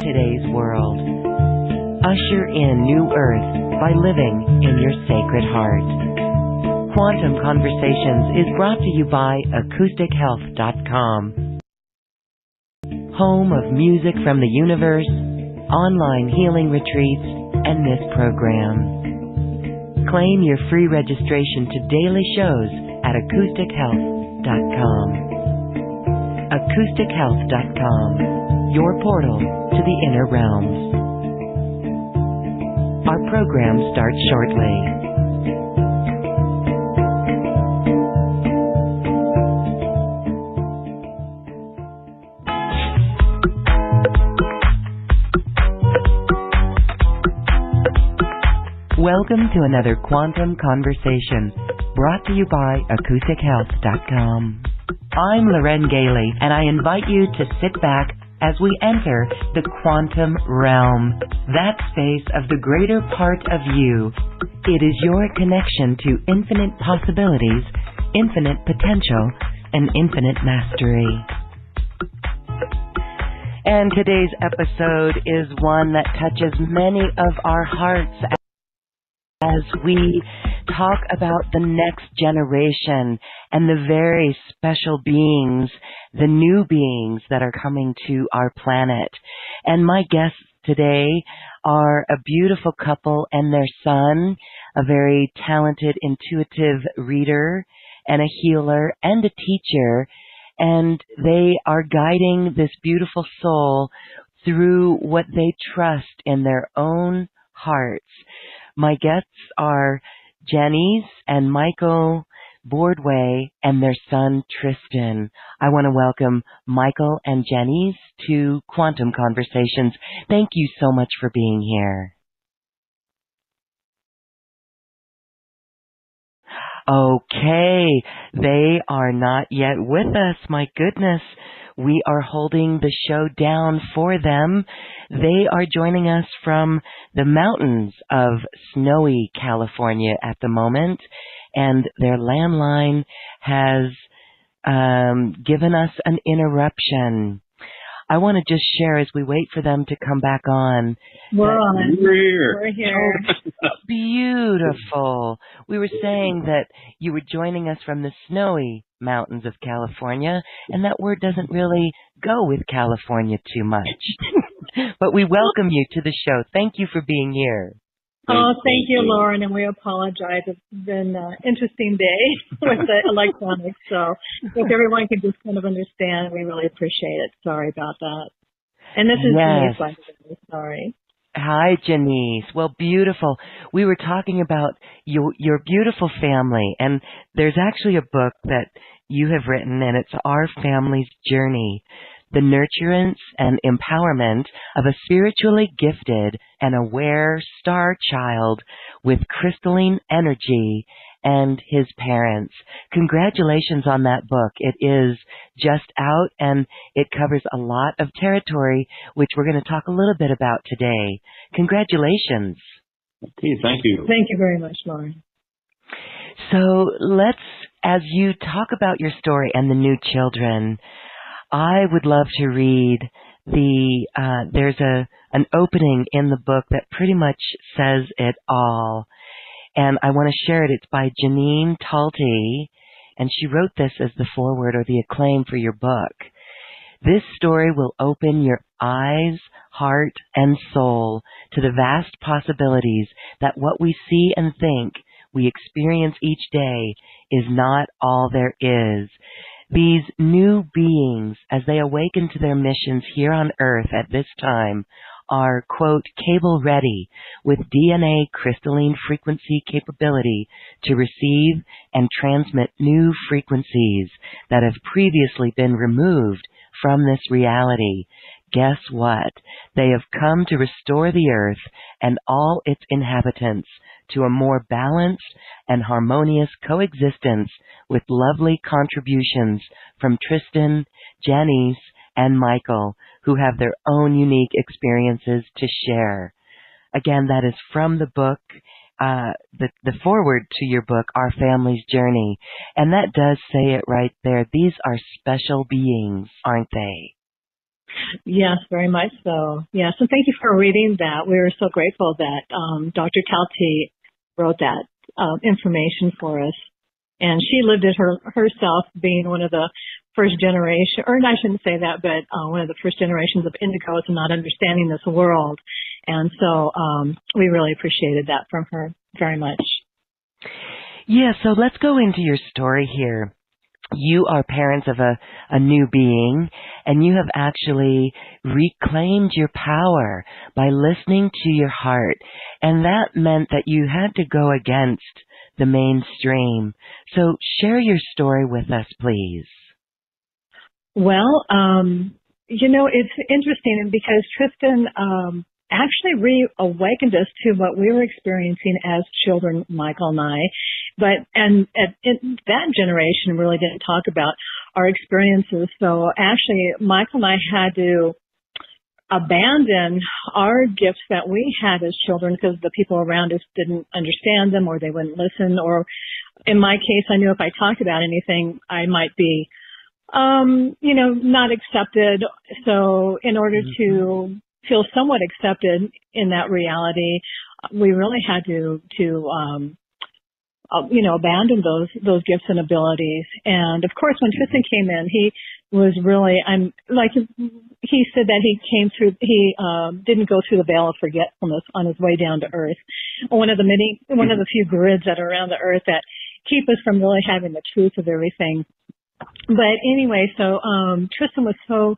today's world. Usher in new earth by living in your sacred heart. Quantum Conversations is brought to you by acoustichealth.com. Home of music from the universe, online healing retreats, and this program. Claim your free registration to daily shows at acoustichealth.com. acoustichealth.com, your portal to the inner realms. Our program starts shortly. Welcome to another Quantum Conversation, brought to you by acoustichealth.com. I'm Loren Gailey, and I invite you to sit back as we enter the quantum realm, that space of the greater part of you. It is your connection to infinite possibilities, infinite potential, and infinite mastery. And today's episode is one that touches many of our hearts as we talk about the next generation and the very special beings, the new beings that are coming to our planet. And my guests today are a beautiful couple and their son, a very talented, intuitive reader and a healer and a teacher. And they are guiding this beautiful soul through what they trust in their own hearts. My guests are Janiece and Michael Boardway and their son Tristan. I want to welcome Michael and Janiece to Quantum Conversations. Thank you so much for being here. Okay, they are not yet with us. My goodness, we are holding the show down for them. They are joining us from the mountains of snowy California at the moment, and their landline has given us an interruption. I want to just share as we wait for them to come back on. We're on. We're here. Oh, beautiful. We were saying that you were joining us from the snowy mountains of California, and that word doesn't really go with California too much. But we welcome you to the show. Thank you for being here. Oh, thank you, Lauren, and we apologize. It's been an interesting day with the electronics, so if everyone can just kind of understand, we really appreciate it. Sorry about that. And this is Janiece, by the way. Sorry. Hi, Janiece. Well, beautiful. We were talking about your beautiful family, and there's actually a book that you have written, and it's Our Family's Journey, the nurturance and empowerment of a spiritually gifted and aware star child with crystalline energy and his parents. Congratulations on that book. It is just out and it covers a lot of territory, which we're going to talk a little bit about today. Congratulations. Okay, thank you. Thank you very much, Lauren. So let's, as you talk about your story and the new children, I would love to read there's an opening in the book that pretty much says it all. And I want to share it. It's by Janine Talty, and she wrote this as the foreword or the acclaim for your book. This story will open your eyes, heart, and soul to the vast possibilities that what we see and think we experience each day is not all there is. These new beings, as they awaken to their missions here on Earth at this time, are, quote, cable ready with DNA crystalline frequency capability to receive and transmit new frequencies that have previously been removed from this reality. Guess what? They have come to restore the Earth and all its inhabitants to a more balanced and harmonious coexistence with lovely contributions from Tristan, Janiece, and Michael, who have their own unique experiences to share. Again, that is from the book, the foreword to your book, Our Family's Journey. And that does say it right there. These are special beings, aren't they? Yes, very much so. Yes, and thank you for reading that. We were so grateful that Dr. Talti wrote that information for us. And she lived it herself, being one of the first generation, or I shouldn't say that, but one of the first generations of indigos and not understanding this world. And so we really appreciated that from her very much. Yeah, so let's go into your story here. You are parents of a new being, and you have actually reclaimed your power by listening to your heart. And that meant that you had to go against the mainstream. So share your story with us, please. Well, it's interesting because Tristan actually reawakened us to what we were experiencing as children, Michael and I. In that generation really didn't talk about our experiences. So actually, Michael and I had to abandon our gifts that we had as children because the people around us didn't understand them, or they wouldn't listen. Or in my case, I knew if I talked about anything, I might be, not accepted. So in order to feel somewhat accepted in that reality, we really had to abandon those gifts and abilities. And of course, when Tristan came in, he was really, he said that he didn't go through the veil of forgetfulness on his way down to earth. One of the few grids that are around the earth that keep us from really having the truth of everything. But anyway, so Tristan was so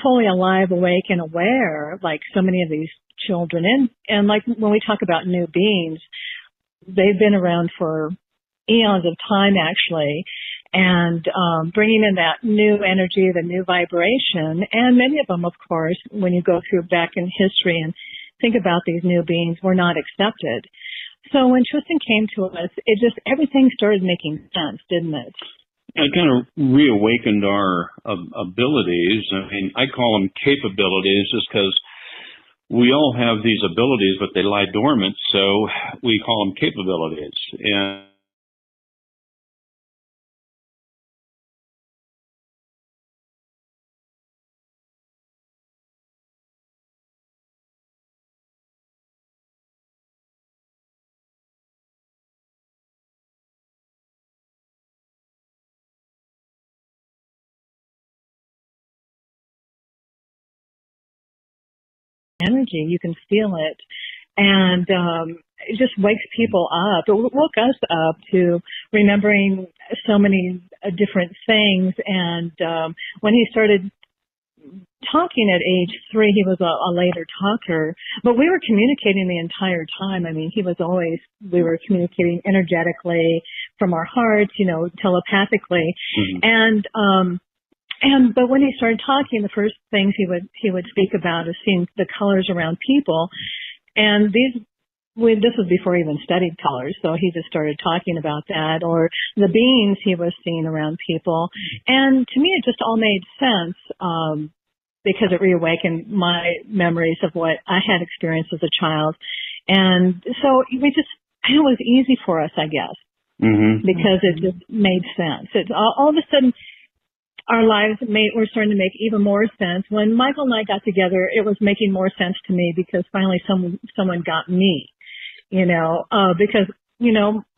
fully alive, awake, and aware, like so many of these children. And like when we talk about new beings, they've been around for eons of time, actually, and bringing in that new energy, the new vibration. And many of them, of course, when you go through back in history and think about these new beings, were not accepted. So when Tristan came to us, everything started making sense, didn't it? It kind of reawakened our abilities. I mean, I call them capabilities just because we all have these abilities, but they lie dormant, so we call them capabilities. And energy, you can feel it. And it just wakes people up. It woke us up to remembering so many different things. And when he started talking at age 3, he was a later talker, but we were communicating the entire time. I mean, we were communicating energetically from our hearts, telepathically. But when he started talking, the first things he would speak about is seeing the colors around people. And this was before he even studied colors, so he just started talking about that, or the beings he was seeing around people. And to me, it just all made sense because it reawakened my memories of what I had experienced as a child. And so it was easy for us, I guess, because it just made sense. All of a sudden, our lives were starting to make even more sense. When Michael and I got together, it was making more sense to me because finally someone got me, because,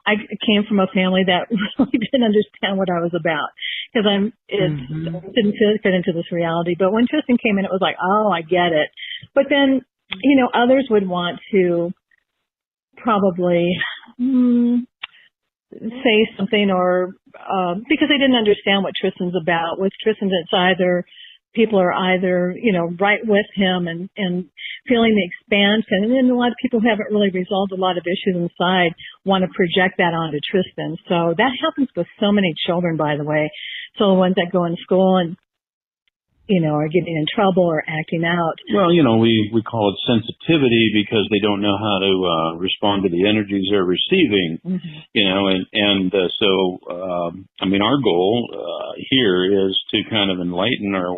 I came from a family that really didn't understand what I was about because didn't fit into this reality. But when Tristan came in, it was like, oh, I get it. But then, others would want to probably, say something or because they didn't understand what Tristan's about. With Tristan, people are either, right with him and feeling the expansion. And then a lot of people who haven't really resolved a lot of issues inside want to project that onto Tristan. So that happens with so many children, by the way. So the ones that go in school and, are getting in trouble or acting out. Well, we call it sensitivity because they don't know how to respond to the energies they're receiving, our goal here is to kind of enlighten or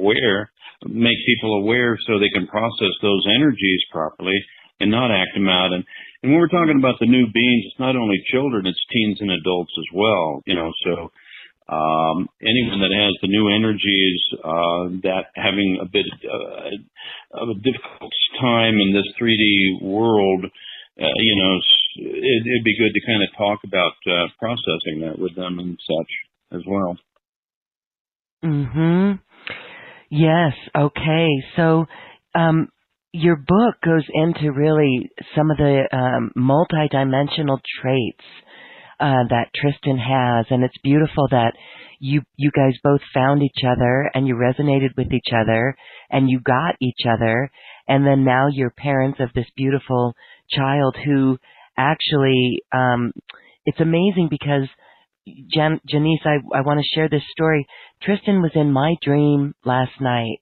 make people aware so they can process those energies properly and not act them out. And when we're talking about the new beings, it's not only children, it's teens and adults as well, so Anyone that has the new energies, that having a bit of a difficult time in this 3D world, it'd be good to kind of talk about processing that with them and such as well. Yes. Okay. So, your book goes into really some of the multidimensional traits that Tristan has, and it's beautiful that you guys both found each other and you resonated with each other and you got each other, and then now you're parents of this beautiful child who actually, it's amazing because Janiece, I want to share this story. Tristan was in my dream last night,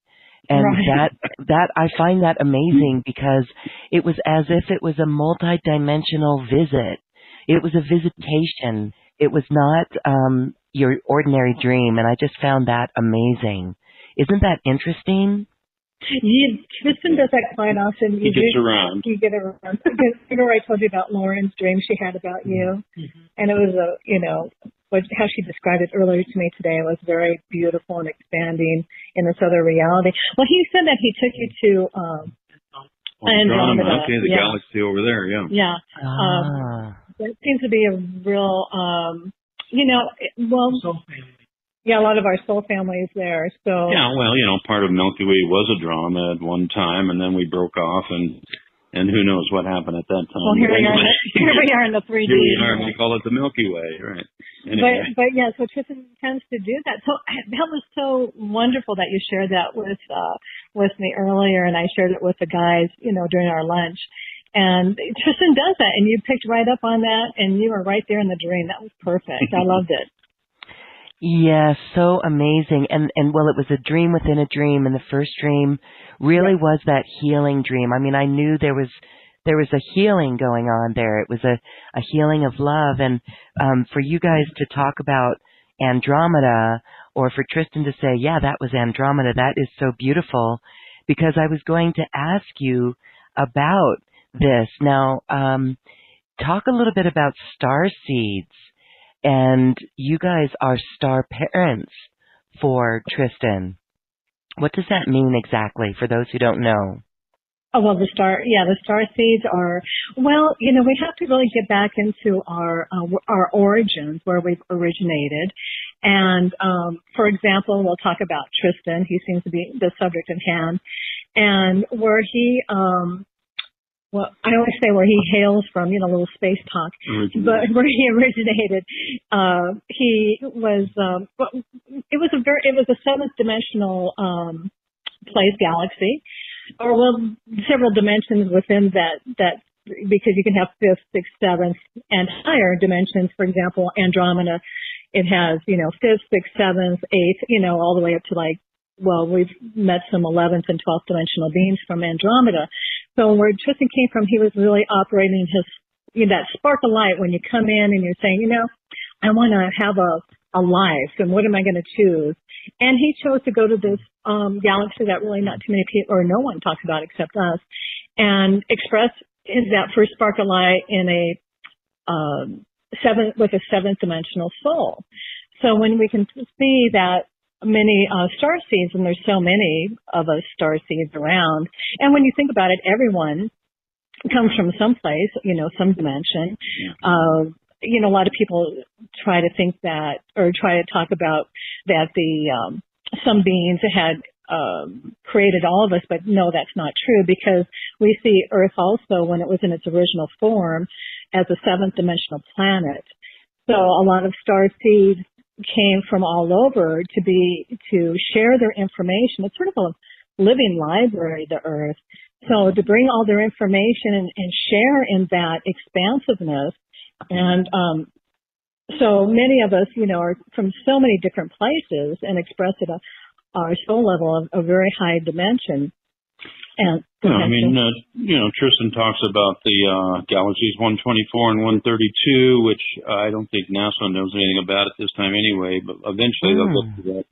and right. that I find that amazing because it was as if it was a multidimensional visit. It was a visitation. It was not your ordinary dream, and I just found that amazing. Isn't that interesting? Tristan does that quite often. He gets around. You get around. Remember I told you about Lauren's dream she had about you? And it was how she described it earlier to me today was very beautiful and expanding in this other reality. Well, he said that he took you to Andromeda. Okay, the galaxy over there, yeah. Yeah. That seems to be a real, soul family. Yeah, a lot of our soul families there. So yeah, well, part of Milky Way was a drama at one time, and then we broke off, and who knows what happened at that time. Well, here we are in the 3D. Here we are, and we call it the Milky Way, right? Anyway. But yeah, so Tristan tends to do that. So that was so wonderful that you shared that with me earlier, and I shared it with the guys, during our lunch. And Tristan does that, and you picked right up on that, and you were right there in the dream. That was perfect. I loved it. Yeah, so amazing. And well, it was a dream within a dream, and the first dream really was that healing dream. I mean, I knew there was a healing going on there. It was a healing of love. And for you guys to talk about Andromeda, or for Tristan to say, yeah, that was Andromeda, that is so beautiful, because I was going to ask you about this. Now, talk a little bit about star seeds. And you guys are star parents for Tristan. What does that mean exactly for those who don't know? Oh, well, the star seeds are, we have to really get back into our origins, where we've originated. And, for example, we'll talk about Tristan. He seems to be the subject at hand. And where he, I always say where he hails from, a little space talk, but where he originated, he was, it was a seventh dimensional, place, galaxy, or several dimensions within that, because you can have fifth, sixth, seventh, and higher dimensions. For example, Andromeda, it has, fifth, sixth, seventh, eighth, all the way up to we've met some 11th and 12th dimensional beings from Andromeda. So where Tristan came from, he was really operating that spark of light when you come in and you're saying, I want to have a life, and what am I going to choose? And he chose to go to this galaxy that really not too many people, or no one talks about except us, and express that first spark of light in with a seventh dimensional soul. So when we can see that many star seeds, and there's so many of us star seeds around, and when you think about it, everyone comes from some place, some dimension. A lot of people try to think that, or try to talk about that some beings had created all of us, but no, that's not true, because we see Earth also, when it was in its original form, as a seventh dimensional planet. So a lot of star seeds came from all over to share their information. It's sort of a living library, the Earth. So to bring all their information and share in that expansiveness. And so many of us, are from so many different places and express at our soul level of a very high dimension. And Tristan talks about the galaxies 124 and 132, which I don't think NASA knows anything about at this time anyway, but eventually they'll get to that.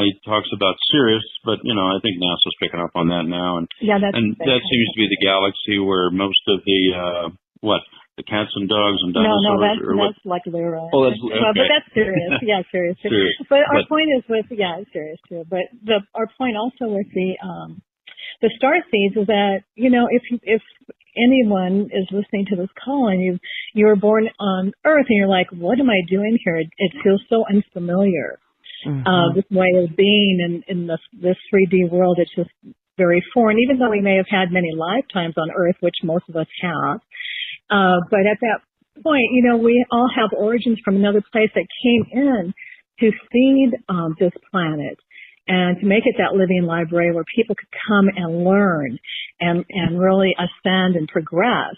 He talks about Sirius, but, I think NASA's picking up on that now. And that seems to be the galaxy where most of the, the cats and dogs and No, dinosaurs? that's like Lyra. Oh, that's okay. Well, but that's serious. Yeah, serious too. Serious. But our point is with it's serious too. But our point also with the star seeds is that, you know, if anyone is listening to this call and you were born on Earth and you're like, what am I doing here? It feels so unfamiliar. This way of being in this 3D world, it's just very foreign, even though we may have had many lifetimes on Earth, which most of us have. But at that point, you know, we all have origins from another place that came in to feed this planet and to make it that living library where people could come and learn and really ascend and progress.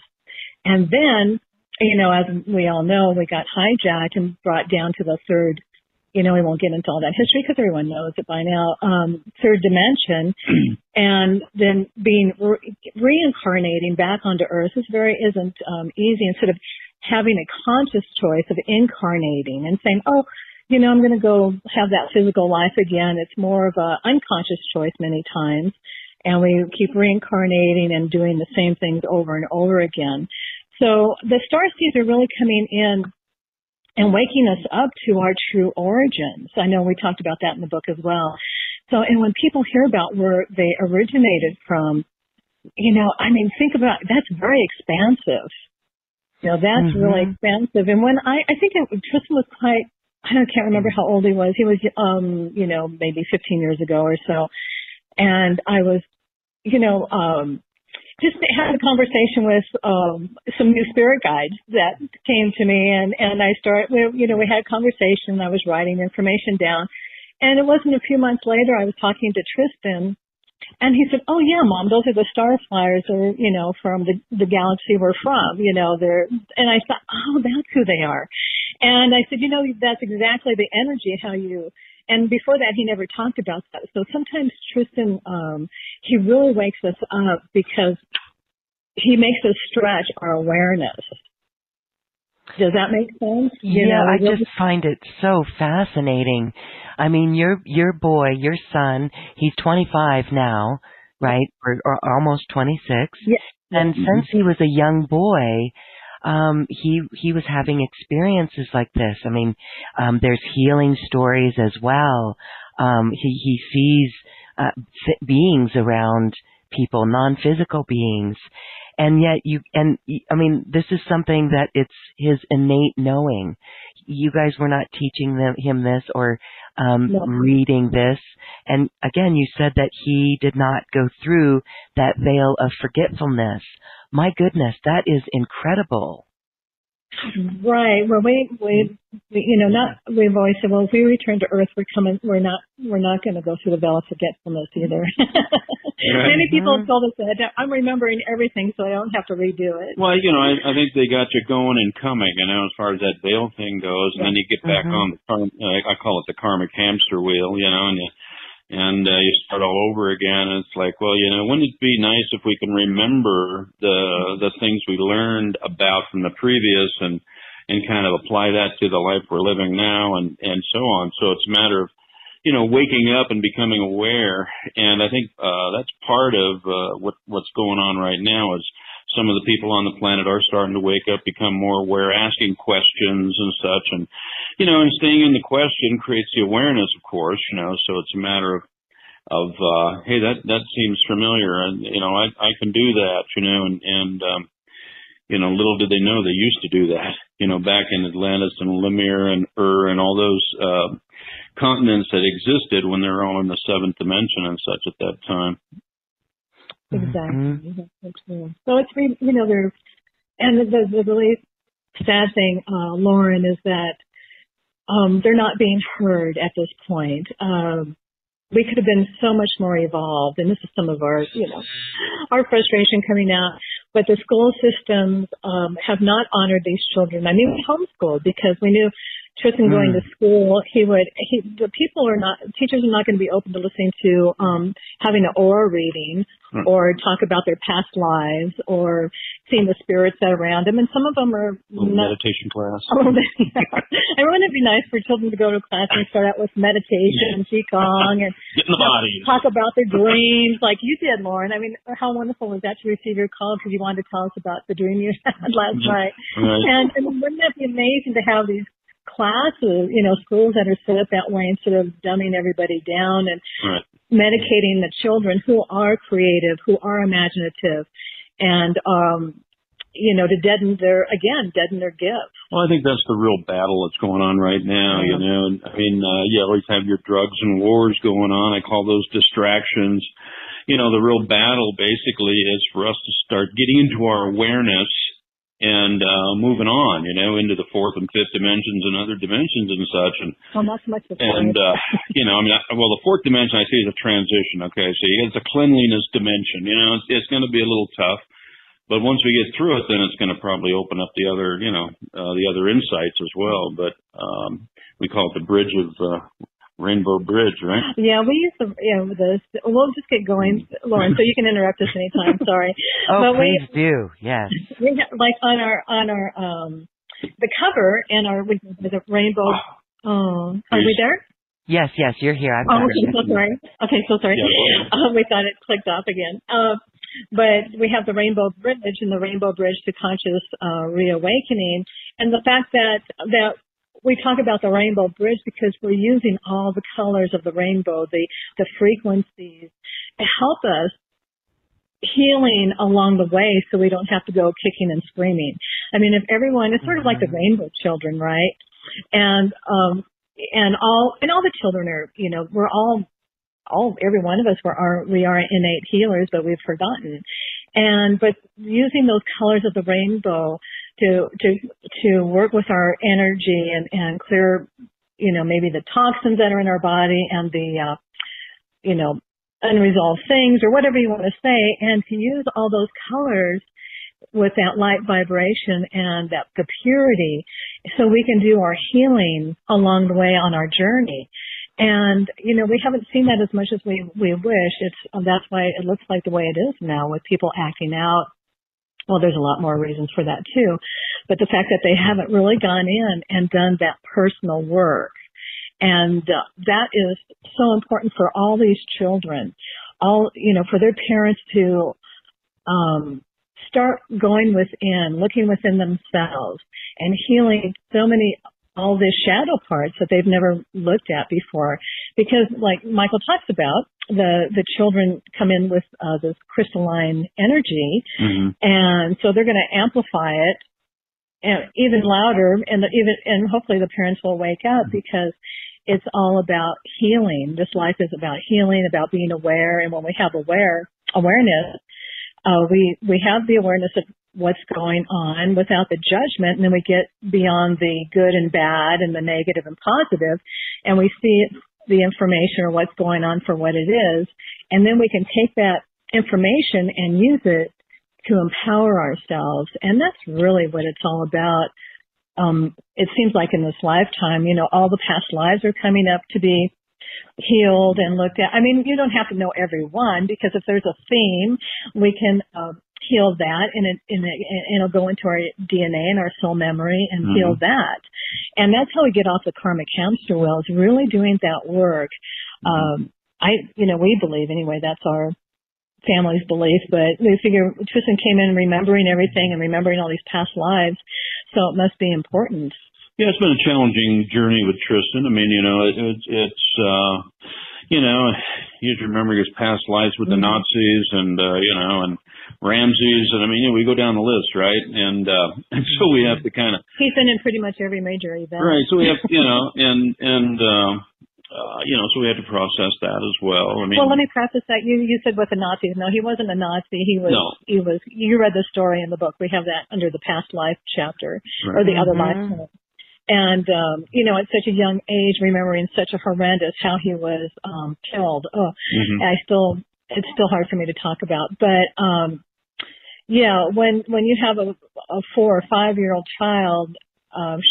And then, you know, as we all know, we got hijacked and brought down to the third, you know, we won't get into all that history because everyone knows it by now, third dimension. And then being reincarnating back onto Earth isn't easy. Instead of having a conscious choice of incarnating and saying, oh, you know, I'm going to go have that physical life again. It's more of an unconscious choice many times. And we keep reincarnating and doing the same things over and over again. So the star seeds are really coming in and waking us up to our true origins. I know we talked about that in the book as well. So, and when people hear about where they originated from, you know, I mean, think about, that's very expansive. You know, that's really expansive. And when I think Tristan was quite, I can't remember how old he was. He was, you know, maybe 15 years ago or so. And I was, you know, just had a conversation with some new spirit guides that came to me, and we had a conversation. I was writing information down, and it wasn't a few months later I was talking to Tristan, and he said, "Oh yeah, Mom, those are the star flyers, or you know, from the galaxy we're from. You know, they're." And I thought, "Oh, that's who they are," and I said, "You know, that's exactly the energy how you." And before that, he never talked about that. So sometimes Tristan, he really wakes us up because he makes us stretch our awareness. Does that make sense? I just find it so fascinating. I mean, your boy, your son, he's 25 now, right? Or almost 26. Yeah. And since he was a young boy, he was having experiences like this. I mean, there's healing stories as well. He sees beings around people, non-physical beings, and yet I mean, this is something that it's his innate knowing. You guys were not teaching him this or reading this, and again, you said that he did not go through that veil of forgetfulness. My goodness, that is incredible. Right. Well, we've always said, well, if we return to Earth, we're not going to go through the veil of forgetfulness either. Right. Many people have told us that. I'm remembering everything, so I don't have to redo it. Well, you know, I think they got you going and coming, you know, as far as that veil thing goes, and then you get back on I call it the karmic hamster wheel, you know, and you start all over again. And it's like, well, you know, wouldn't it be nice if we can remember the things we learned about from the previous and kind of apply that to the life we're living now and so on. So it's a matter of, you know, waking up and becoming aware. And I think that's part of what's going on right now is some of the people on the planet are starting to wake up, become more aware, asking questions and such. And, you know, and staying in the question creates the awareness, of course, you know, so it's a matter of hey, that seems familiar. And, you know, I can do that, you know, and you know, little did they know they used to do that, you know, back in Atlantis and Lemur and and all those continents that existed when they were all in the seventh dimension and such at that time. Exactly. That's true. So it's, you know, the really sad thing, Lauren, is that they're not being heard at this point. We could have been so much more evolved, and this is some of our, you know, our frustration coming out. But the school systems have not honored these children. I mean, we homeschooled because we knew Tristan going to school, teachers are not going to be open to listening to having an aura reading or talk about their past lives or seeing the spirits that are around them. And some of them are meditation class. I wouldn't it be nice for children to go to class and start out with meditation and qigong and get in the body, talk about their dreams like you did, Lauren. I mean, how wonderful was that to receive your call because you wanted to tell us about the dream you had last night. Right. And wouldn't that be amazing to have these classes, schools that are set up that way instead of dumbing everybody down and medicating the children who are creative, who are imaginative, and, to deaden their gift. Well, I think that's the real battle that's going on right now, I mean, you always have your drugs and wars going on. I call those distractions. The real battle basically is for us to start getting into our awareness and moving on, into the fourth and fifth dimensions and other dimensions and such. And not so much the fourth. And the fourth dimension I see is a transition. Okay, so it's a cleanliness dimension. It's going to be a little tough, but once we get through it, then it's going to probably open up the other, the other insights as well. But we call it the bridge of Rainbow Bridge, right? Yeah, we use we'll just get going, Lauren, so you can interrupt us anytime. Sorry. Oh, but please do. Yes. We have, like on our the cover and the rainbow. Are we there? Yes, you're here. Okay, so sorry. Yeah, we thought it clicked off again. But we have the Rainbow Bridge and the Rainbow Bridge to Conscious ReAwakening, and the fact that we talk about the Rainbow Bridge because we're using all the colors of the rainbow, the frequencies to help us healing along the way so we don't have to go kicking and screaming. I mean, if everyone, it's sort of like the rainbow children, right? And all the children are, we're every one of us, we are innate healers, but we've forgotten. But using those colors of the rainbow to work with our energy and clear, maybe the toxins that are in our body and the, unresolved things or whatever you want to say, and to use all those colors with that light vibration and the purity so we can do our healing along the way on our journey. And, we haven't seen that as much as we wish. That's why it looks like the way it is now with people acting out. Well, there's a lot more reasons for that too. But the fact that they haven't really gone in and done that personal work. And that is so important for all these children, for their parents to start going within, looking within themselves and healing all the shadow parts that they've never looked at before. Because like Michael talks about, the children come in with this crystalline energy, and so they're going to amplify it and even louder, and hopefully the parents will wake up because it's all about healing. This life is about healing, about being aware, and when we have awareness, we have the awareness of what's going on without the judgment, and then we get beyond the good and bad and the negative and positive, and we see the information or what's going on for what it is, and then we can take that information and use it to empower ourselves, and that's really what it's all about. It seems like in this lifetime, all the past lives are coming up to be healed and looked at. I mean, you don't have to know every one, because if there's a theme, we can heal that, and it'll go into our DNA and our soul memory and heal that. And that's how we get off the karmic hamster wheel, is really doing that work. We believe anyway, that's our family's belief, but we figure Tristan came in remembering everything and remembering all these past lives, so it must be important. Yeah, it's been a challenging journey with Tristan. I mean, you have to remember his past lives with the Nazis and Ramses, and I mean, we go down the list, right? And so we have to kind of... He's been in pretty much every major event. Right, so we have, so we have to process that as well. I mean, well, let me preface that. You said with the Nazis. No, he wasn't a Nazi. He was. You read the story in the book. We have that under the past life chapter, or the other life. And at such a young age, remembering such a horrendous how he was killed. It's still hard for me to talk about. But when you have a 4 or 5 year old child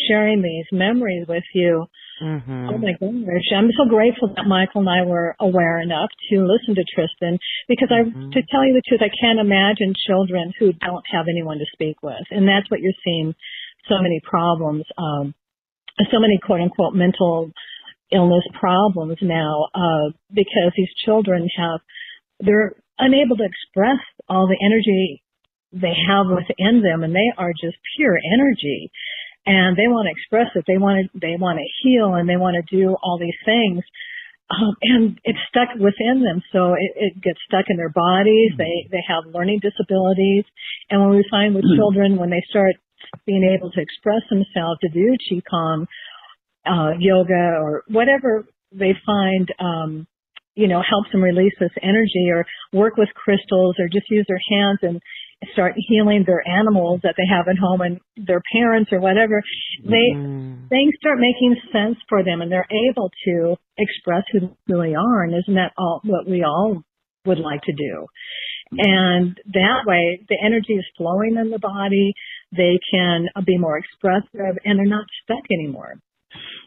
sharing these memories with you. Mm-hmm. Oh my gosh, I'm so grateful that Michael and I were aware enough to listen to Tristan, because to tell you the truth, I can't imagine children who don't have anyone to speak with. And that's what you're seeing, so many problems, so many quote unquote mental illness problems now, because these children they're unable to express all the energy they have within them, and they are just pure energy. And they want to express it. They want to heal, and they want to do all these things. And it's stuck within them. So it gets stuck in their bodies. They have learning disabilities. And when we find with children, when they start being able to express themselves, to do Qigong, yoga, or whatever they find, helps them release this energy, or work with crystals, or just use their hands and start healing their animals that they have at home and their parents or whatever, things start making sense for them, and they're able to express who they really are. And isn't that all what we all would like to do? And that way, the energy is flowing in the body. They can be more expressive, and they're not stuck anymore.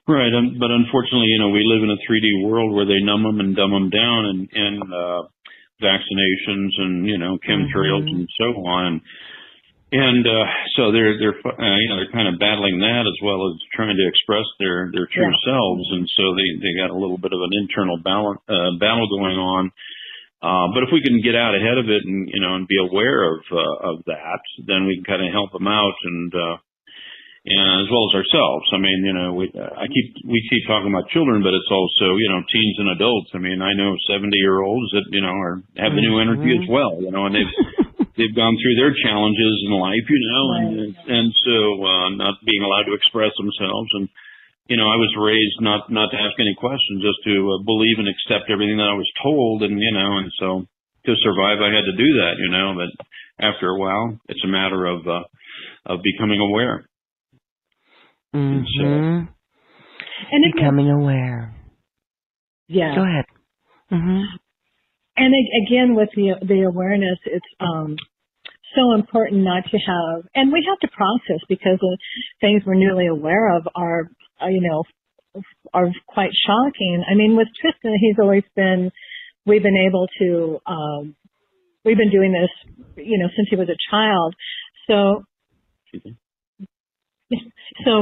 Right, but unfortunately, we live in a 3D world where they numb them and dumb them down, and vaccinations and chemtrails and so on, and so they're kind of battling that, as well as trying to express their true selves, and so they got a little bit of an internal battle going on. But if we can get out ahead of it and be aware of that, then we can kind of help them out, and as well as ourselves. I mean, we keep talking about children, but it's also, teens and adults. I mean, I know 70-year-olds that, have the new energy as well, and they've gone through their challenges in life, and so, not being allowed to express themselves. And, I was raised not to ask any questions, just to believe and accept everything that I was told. And, and so to survive, I had to do that, but after a while, it's a matter of becoming aware. Mm-hmm. And becoming aware. Yeah. Go ahead. Mm-hmm. And again, with the awareness, it's so important not to have, and we have to process, because the things we're newly aware of are quite shocking. I mean, with Tristan, we've been able to, we've been doing this, since he was a child. So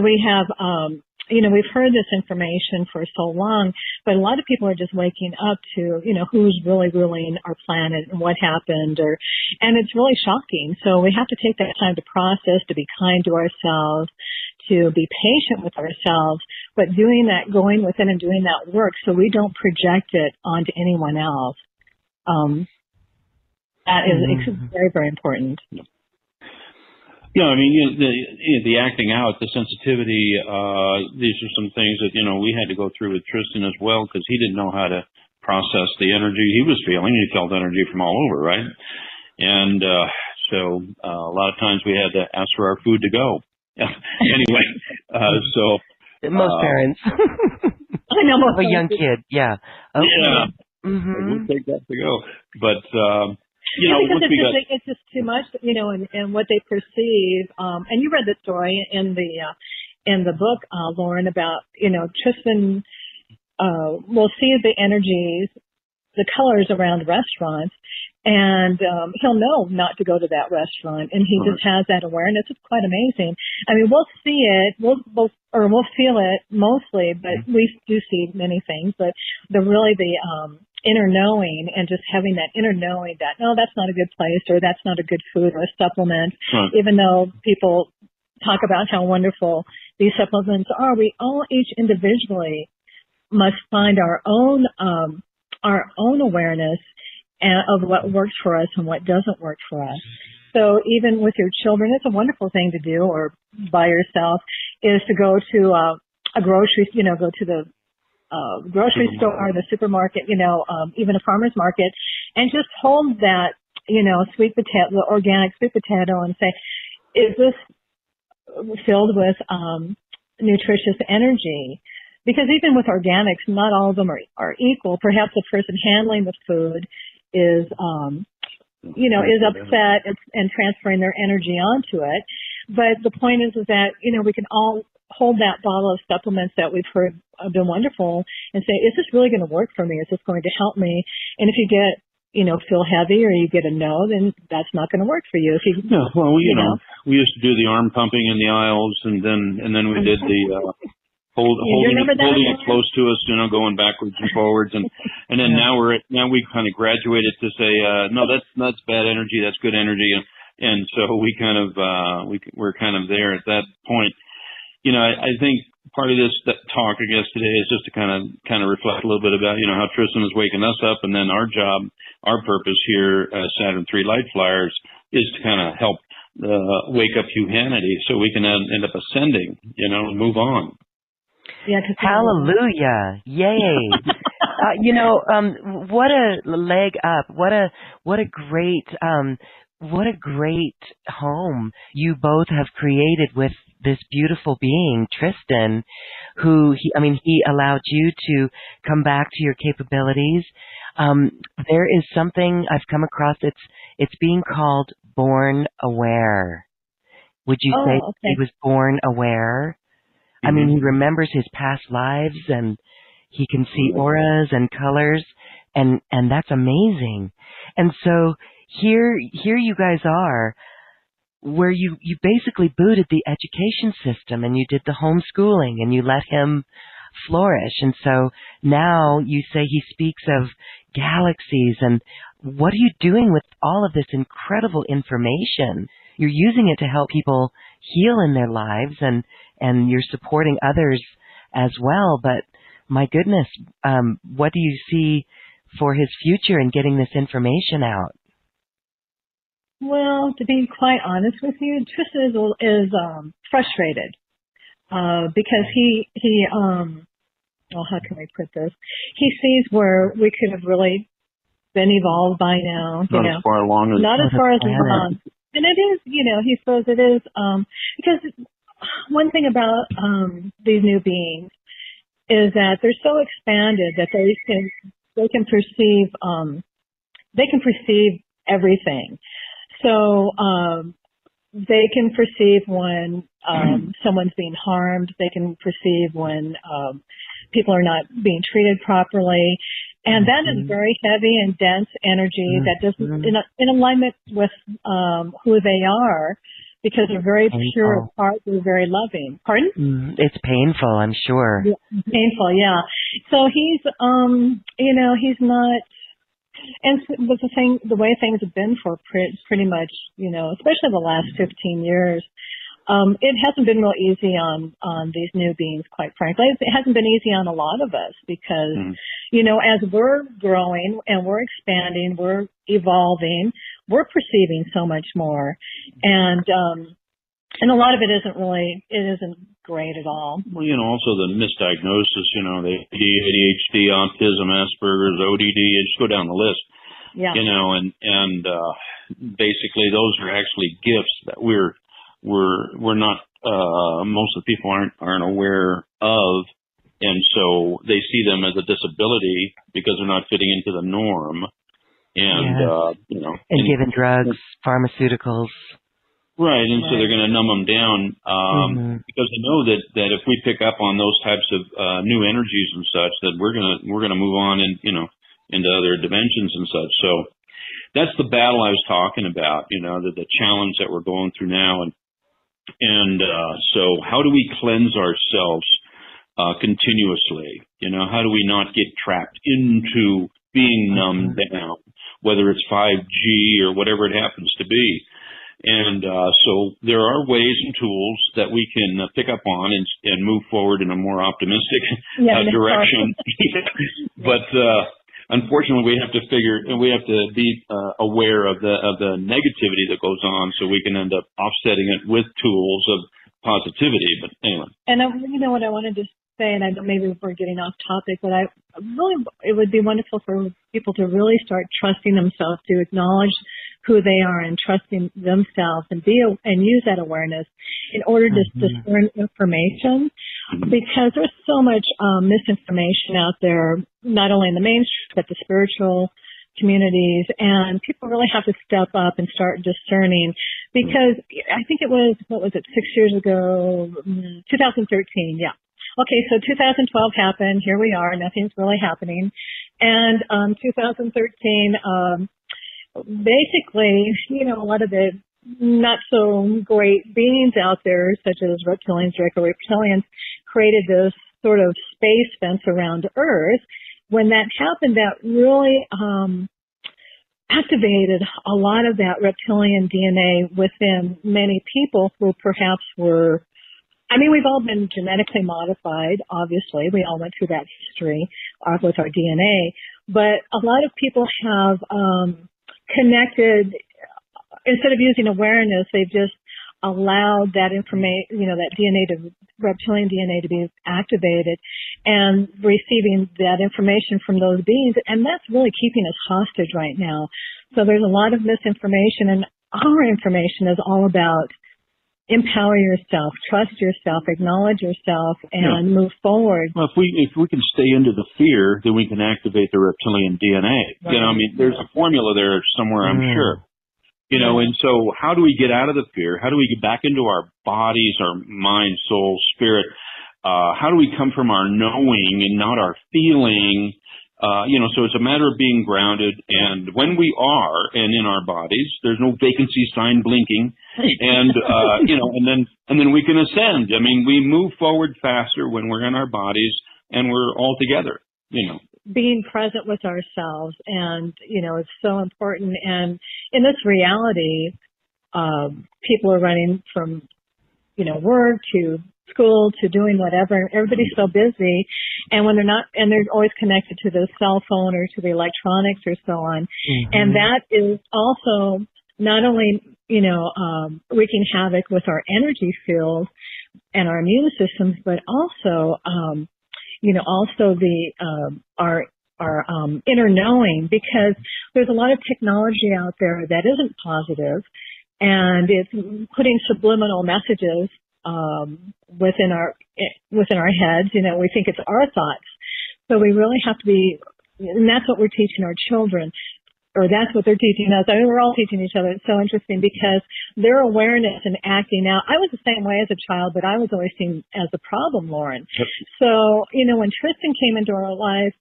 we have, we've heard this information for so long, but a lot of people are just waking up to, who's really ruling our planet and what happened, and it's really shocking. So we have to take that time to process, to be kind to ourselves, to be patient with ourselves, but going within and doing that work so we don't project it onto anyone else. That is very, very important. Yeah, I mean, the acting out, the sensitivity, these are some things that, we had to go through with Tristan as well, because he didn't know how to process the energy he was feeling. He felt energy from all over, right? And so a lot of times we had to ask for our food to go. Anyway, so... Most parents. I know, most a young kid, yeah. Okay. Yeah. Mm-hmm. We'll take that to go. But... because it's just too much, and what they perceive. And you read the story in the book, Lauren, about, Tristan will see the energies, the colors around restaurants, and he'll know not to go to that restaurant, and he just has that awareness. It's quite amazing. I mean, we'll see it, we'll feel it mostly, but we do see many things. But the inner knowing, and just having that inner knowing that, no, that's not a good place, or that's not a good food or a supplement, even though people talk about how wonderful these supplements are, we all each individually must find our own awareness of what works for us and what doesn't work for us. So even with your children, it's a wonderful thing to do, or by yourself, is to go to a grocery, go to the grocery store or the supermarket, even a farmer's market, and just hold that, sweet potato, the organic sweet potato, and say, is this filled with nutritious energy? Because even with organics, not all of them are equal. Perhaps the person handling the food is upset and transferring their energy onto it. But the point is that, you know, we can all hold that bottle of supplements that we've heard have been wonderful and say, is this really going to work for me? Is this going to help me? And if you get, you know, feel heavy or you get a no, then that's not going to work for you. If you, yeah, well, you know, we used to do the arm pumping in the aisles, and then we did the holding it close to us, you know, going backwards and forwards, and then now we kind of graduated to say, no, that's bad energy, that's good energy, and so we kind of we're kind of there at that point. You know, I think part of this talk, I guess, today is just to kind of reflect a little bit about, you know, how Tristan is waking us up, and then our job, our purpose here as Saturn III Light Flyers is to kind of help wake up humanity so we can end up ascending, you know, and move on. Yeah, hallelujah. Yay. You know, what a leg up. What a great home you both have created with this beautiful being, Tristan, who he allowed you to come back to your capabilities. There is something I've come across. It's being called born aware. Would you say he was born aware? I mean, he remembers his past lives, and he can see auras and colors, and that's amazing. And so here you guys are, where you basically booted the education system, and you did the homeschooling, and you let him flourish. And so now you say he speaks of galaxies, and what are you doing with all of this incredible information? You're using it to help people heal in their lives, and you're supporting others as well. But my goodness, what do you see for his future in getting this information out? Well, to be quite honest with you, Tristan is frustrated because he how can we put this? He sees where we could have really been evolved by now. Not as far along as and it is, you know, he says it is because one thing about these new beings is that they're so expanded that they can perceive everything. So they can perceive when someone's being harmed. They can perceive when people are not being treated properly. And that is very heavy and dense energy that doesn't in alignment with who they are, because they're very pure at heart. They're very loving. Pardon? It's painful, I'm sure. Yeah, painful, yeah. So he's, you know, he's not. And with the way things have been for pretty much, you know, especially the last 15 years, it hasn't been real easy on these new beings, quite frankly. It hasn't been easy on a lot of us because, you know, as we're growing and we're expanding, we're evolving, we're perceiving so much more. And a lot of it isn't great at all. Well, you know, also the misdiagnosis, you know, the ADHD, Autism, Asperger's, ODD, you just go down the list. Yeah. You know, and basically those are actually gifts that we're not, most of the people aren't aware of, and so they see them as a disability because they're not fitting into the norm, and you know, and given drugs, pharmaceuticals. Right, and so they're going to numb them down because they know that if we pick up on those types of new energies and such, that we're gonna move on and, you know, into other dimensions and such. So that's the battle I was talking about. You know, the challenge that we're going through now, and so how do we cleanse ourselves continuously? You know, how do we not get trapped into being numbed down, whether it's 5G or whatever it happens to be? And so there are ways and tools that we can pick up on and move forward in a more optimistic direction. But unfortunately, we have to be aware of the negativity that goes on, so we can end up offsetting it with tools of positivity. But anyway. And you know what I wanted to say, and I know maybe we're getting off topic, but it would be wonderful for people to really start trusting themselves, to acknowledge who they are and trusting themselves, and use that awareness in order to discern information, because there's so much misinformation out there, not only in the mainstream but the spiritual communities, and people really have to step up and start discerning, because I think it was, what was it, 6 years ago, 2013, yeah. Okay, so 2012 happened. Here we are. Nothing's really happening. And 2013, basically, you know, a lot of the not so great beings out there, such as reptilians, Draco-reptilians, created this sort of space fence around Earth. When that happened, that really activated a lot of that reptilian DNA within many people who perhaps were, I mean, we've all been genetically modified, obviously. We all went through that history with our DNA. But a lot of people have connected, instead of using awareness, they've just allowed that information, you know, that DNA reptilian DNA to be activated and receiving that information from those beings. And that's really keeping us hostage right now. So there's a lot of misinformation, and our information is all about empower yourself, trust yourself, acknowledge yourself, and move forward. Well, if we can stay into the fear, then we can activate the reptilian DNA. Right. You know, I mean, there's a formula there somewhere, I'm sure. You know, and so how do we get out of the fear? How do we get back into our bodies, our mind, soul, spirit? How do we come from our knowing and not our feeling? You know, so it's a matter of being grounded. And when we are and in our bodies, there's no vacancy sign blinking. And, you know, and then we can ascend. I mean, we move forward faster when we're in our bodies and we're all together, you know. Being present with ourselves, and, you know, it's so important. And in this reality, people are running from, you know, work to school to doing whatever. Everybody's so busy, and when they're not, and they're always connected to the cell phone or to the electronics or so on. And that is also not only, you know, wreaking havoc with our energy field and our immune systems, but also, you know, also the our inner knowing, because there's a lot of technology out there that isn't positive, and it's putting subliminal messages within our heads. You know, we think it's our thoughts, so we really have to be, and that's what we're teaching our children, or that's what they're teaching us. I mean, we're all teaching each other. It's so interesting because their awareness and acting out. I was the same way as a child, but I was always seen as the problem, Lauren. So, you know, when Tristan came into our life,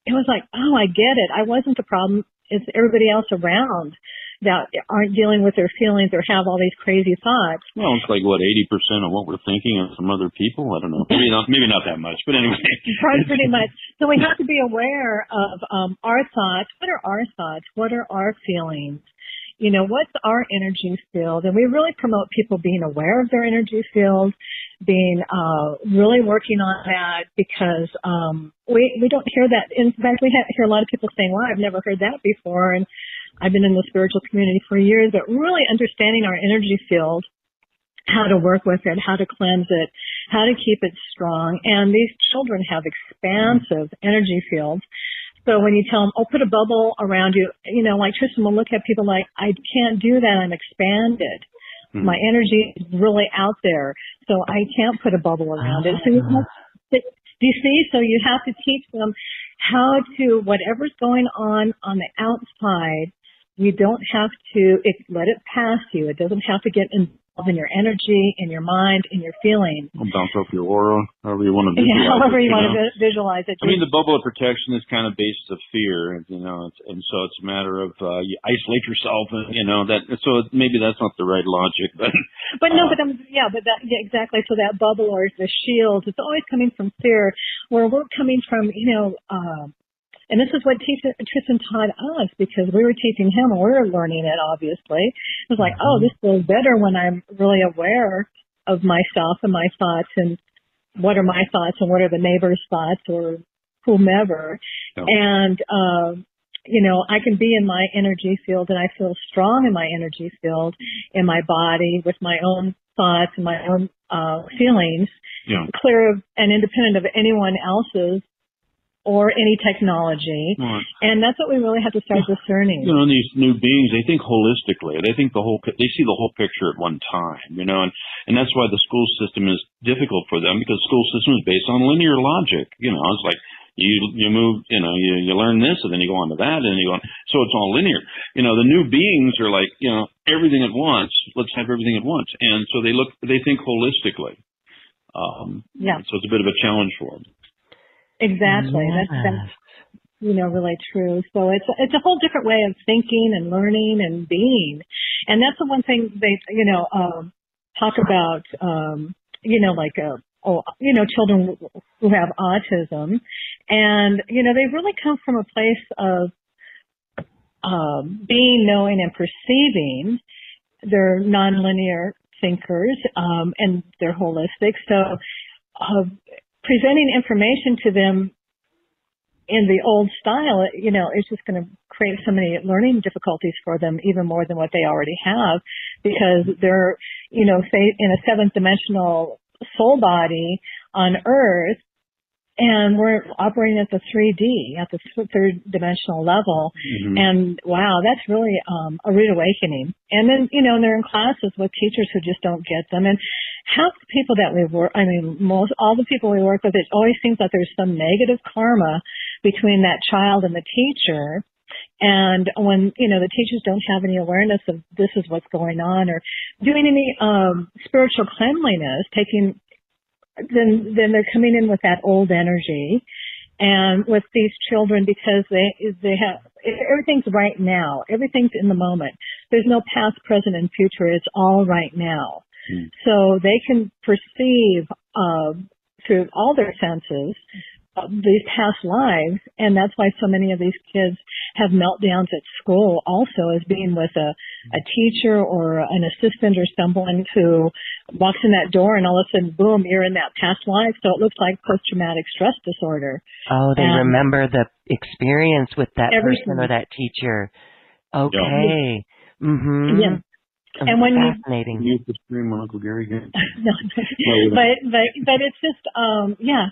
it was like, oh, I get it. I wasn't the problem. It's everybody else around that aren't dealing with their feelings or have all these crazy thoughts. Well, it's like, what, 80% of what we're thinking of some other people? I don't know. Maybe not that much, but anyway. Pretty much. So we have to be aware of our thoughts. What are our thoughts? What are our feelings? You know, what's our energy field? And we really promote people being aware of their energy field, being really working on that, because we don't hear that. In fact, we hear a lot of people saying, well, I've never heard that before. And I've been in the spiritual community for years, but really understanding our energy field, how to work with it, how to cleanse it, how to keep it strong. And these children have expansive energy fields. So when you tell them, oh, put a bubble around you, you know, like Tristan will look at people like, I can't do that. I'm expanded. My energy is really out there. So I can't put a bubble around it. So you have to, do you see? So you have to teach them how to, whatever's going on the outside, you don't have to let it pass you. It doesn't have to get involved in your energy, in your mind, in your feelings. I'll bounce off your aura, however you want to visualize it. However you want to visualize it. I mean, the bubble of protection is kind of based of fear, you know, and so it's a matter of you isolate yourself, and you know that. So maybe that's not the right logic, but. Exactly. So that bubble or the shield, it's always coming from fear, where we're coming from, you know. And this is what Tristan taught us, because we were teaching him and we were learning it, obviously. It was like, oh, this feels better when I'm really aware of myself and my thoughts, and what are my thoughts and what are the neighbor's thoughts or whomever. Oh. And, you know, I can be in my energy field, and I feel strong in my energy field, in my body, with my own thoughts and my own feelings, clear of and independent of anyone else's or any technology. Right. And that's what we really have to start discerning. You know, these new beings, they think holistically. They think they see the whole picture at one time, you know, and that's why the school system is difficult for them, because the school system is based on linear logic. You know, it's like, You move, you learn this, and then you go on to that, and then you go on. So it's all linear. The new beings are like, everything at once. Let's have everything at once. And so they think holistically. So it's a bit of a challenge for them. Exactly. Yes. That's really true. So it's a whole different way of thinking and learning and being. And that's the one thing they, talk about, children who have autism. And, they really come from a place of being, knowing, and perceiving. They're nonlinear thinkers, and they're holistic. So presenting information to them in the old style, it's just going to create so many learning difficulties for them, even more than what they already have, because they're, say in a seventh dimensional soul body on Earth, and we're operating at the 3D, at the third dimensional level. Mm-hmm. And wow, that's really a reawakening. And then, they're in classes with teachers who just don't get them. And half the people that we work, all the people we work with, it always seems that there's some negative karma between that child and the teacher. And when, the teachers don't have any awareness of this is what's going on, or doing any spiritual cleanliness, then they're coming in with that old energy. And with these children, because they have, everything's right now. Everything's in the moment. There's no past, present, and future. It's all right now. Mm. So they can perceive through all their senses these past lives, and that's why so many of these kids have meltdowns at school also, as being with a teacher or an assistant or someone who walks in that door and all of a sudden, boom, you're in that past life. So it looks like post-traumatic stress disorder. Oh, they remember the experience with that person or that teacher. Okay. Yeah. Mm-hmm. Yeah. Oh, and when fascinating. You to scream when Uncle Gary gets. But it's just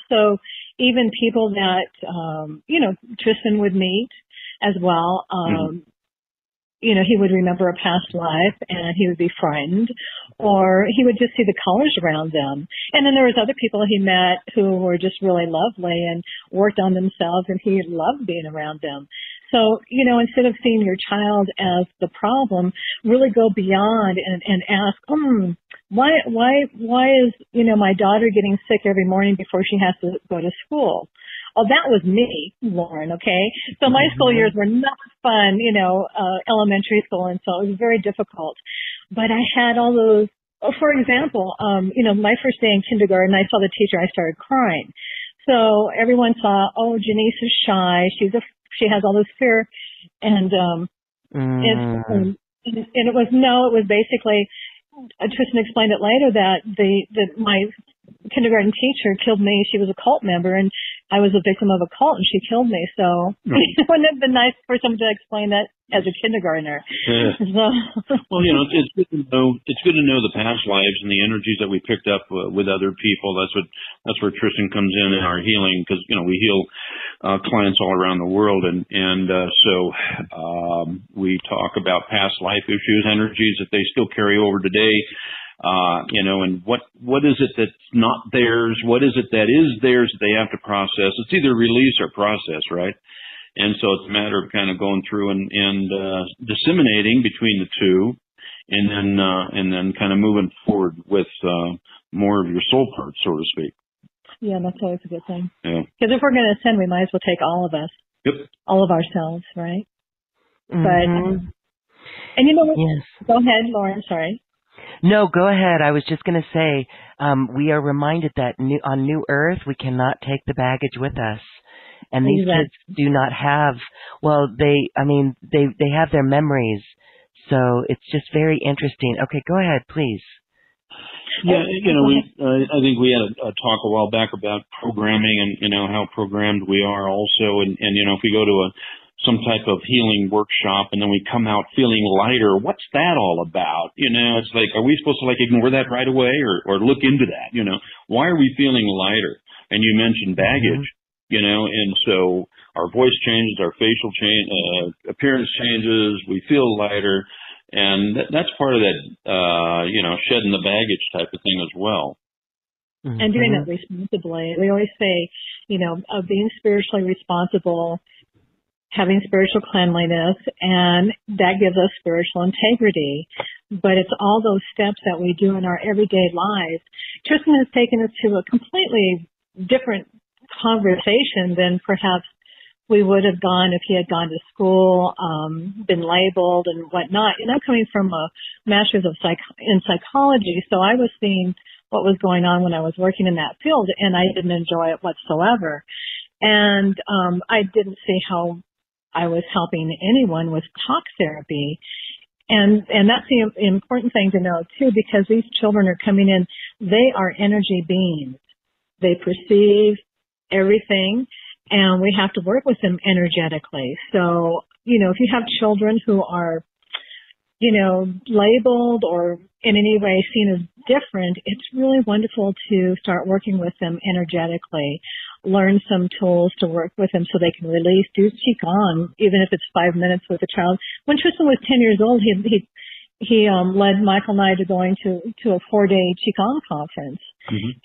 so even people that Tristan would meet as well, he would remember a past life and he would be frightened, or he would just see the colors around them. And then there was other people he met who were just really lovely and worked on themselves, and he loved being around them. So, instead of seeing your child as the problem, really go beyond and ask, why is, my daughter getting sick every morning before she has to go to school? Oh, that was me, Lauren, okay? So my school years were not fun, elementary school, and so it was very difficult. But I had all those, for example, my first day in kindergarten, I saw the teacher, I started crying. So everyone saw, Janiece is shy, she has all this fear, and it was basically, Tristan explained it later that my kindergarten teacher killed me. She was a cult member, and I was a victim of a cult, and she killed me. So wouldn't it have been nice for someone to explain that as a kindergartner? Yeah. Well, it's good to know. It's good to know the past lives and the energies that we picked up with other people. That's where Tristan comes in our healing, because we heal clients all around the world, and so we talk about past life issues, energies that they still carry over today. And what is it that's not theirs? What is it that is theirs that they have to process? It's either release or process, right? And so it's a matter of kind of going through and disseminating between the two, and then kind of moving forward with more of your soul parts, so to speak. Yeah, that's always a good thing. Yeah. Because if we're going to ascend, we might as well take all of us. Yep. All of ourselves, right? Mm-hmm. But, and yes. Go ahead, Lauren, sorry. No, go ahead. I was just going to say, we are reminded that on New Earth, we cannot take the baggage with us. And these kids do not have, they have their memories. So it's just very interesting. Okay, go ahead, please. Yeah, I think we had a talk a while back about programming and, how programmed we are also. And if we go to some type of healing workshop and then we come out feeling lighter, what's that all about? It's like, are we supposed to ignore that right away or look into that? Why are we feeling lighter? And you mentioned baggage, and so our voice changes, our facial appearance changes, we feel lighter. And that's part of that, shedding the baggage type of thing as well. and doing that responsibly. We always say, being spiritually responsible, having spiritual cleanliness, and that gives us spiritual integrity. But it's all those steps that we do in our everyday lives. Tristan has taken us to a completely different conversation than perhaps we would have gone if he had gone to school, been labeled and whatnot. And I'm coming from a master's in psychology, so I was seeing what was going on when I was working in that field, and I didn't enjoy it whatsoever. And I didn't see how I was helping anyone with talk therapy. And that's the important thing to know, too, because these children are coming in, they are energy beings. They perceive everything, and we have to work with them energetically. So, if you have children who are, labeled or in any way seen as different, it's really wonderful to start working with them energetically, learn some tools to work with them so they can release, do Qigong, even if it's 5 minutes with a child. When Tristan was 10 years old, he led Michael and I to going to a 4-day Qigong conference.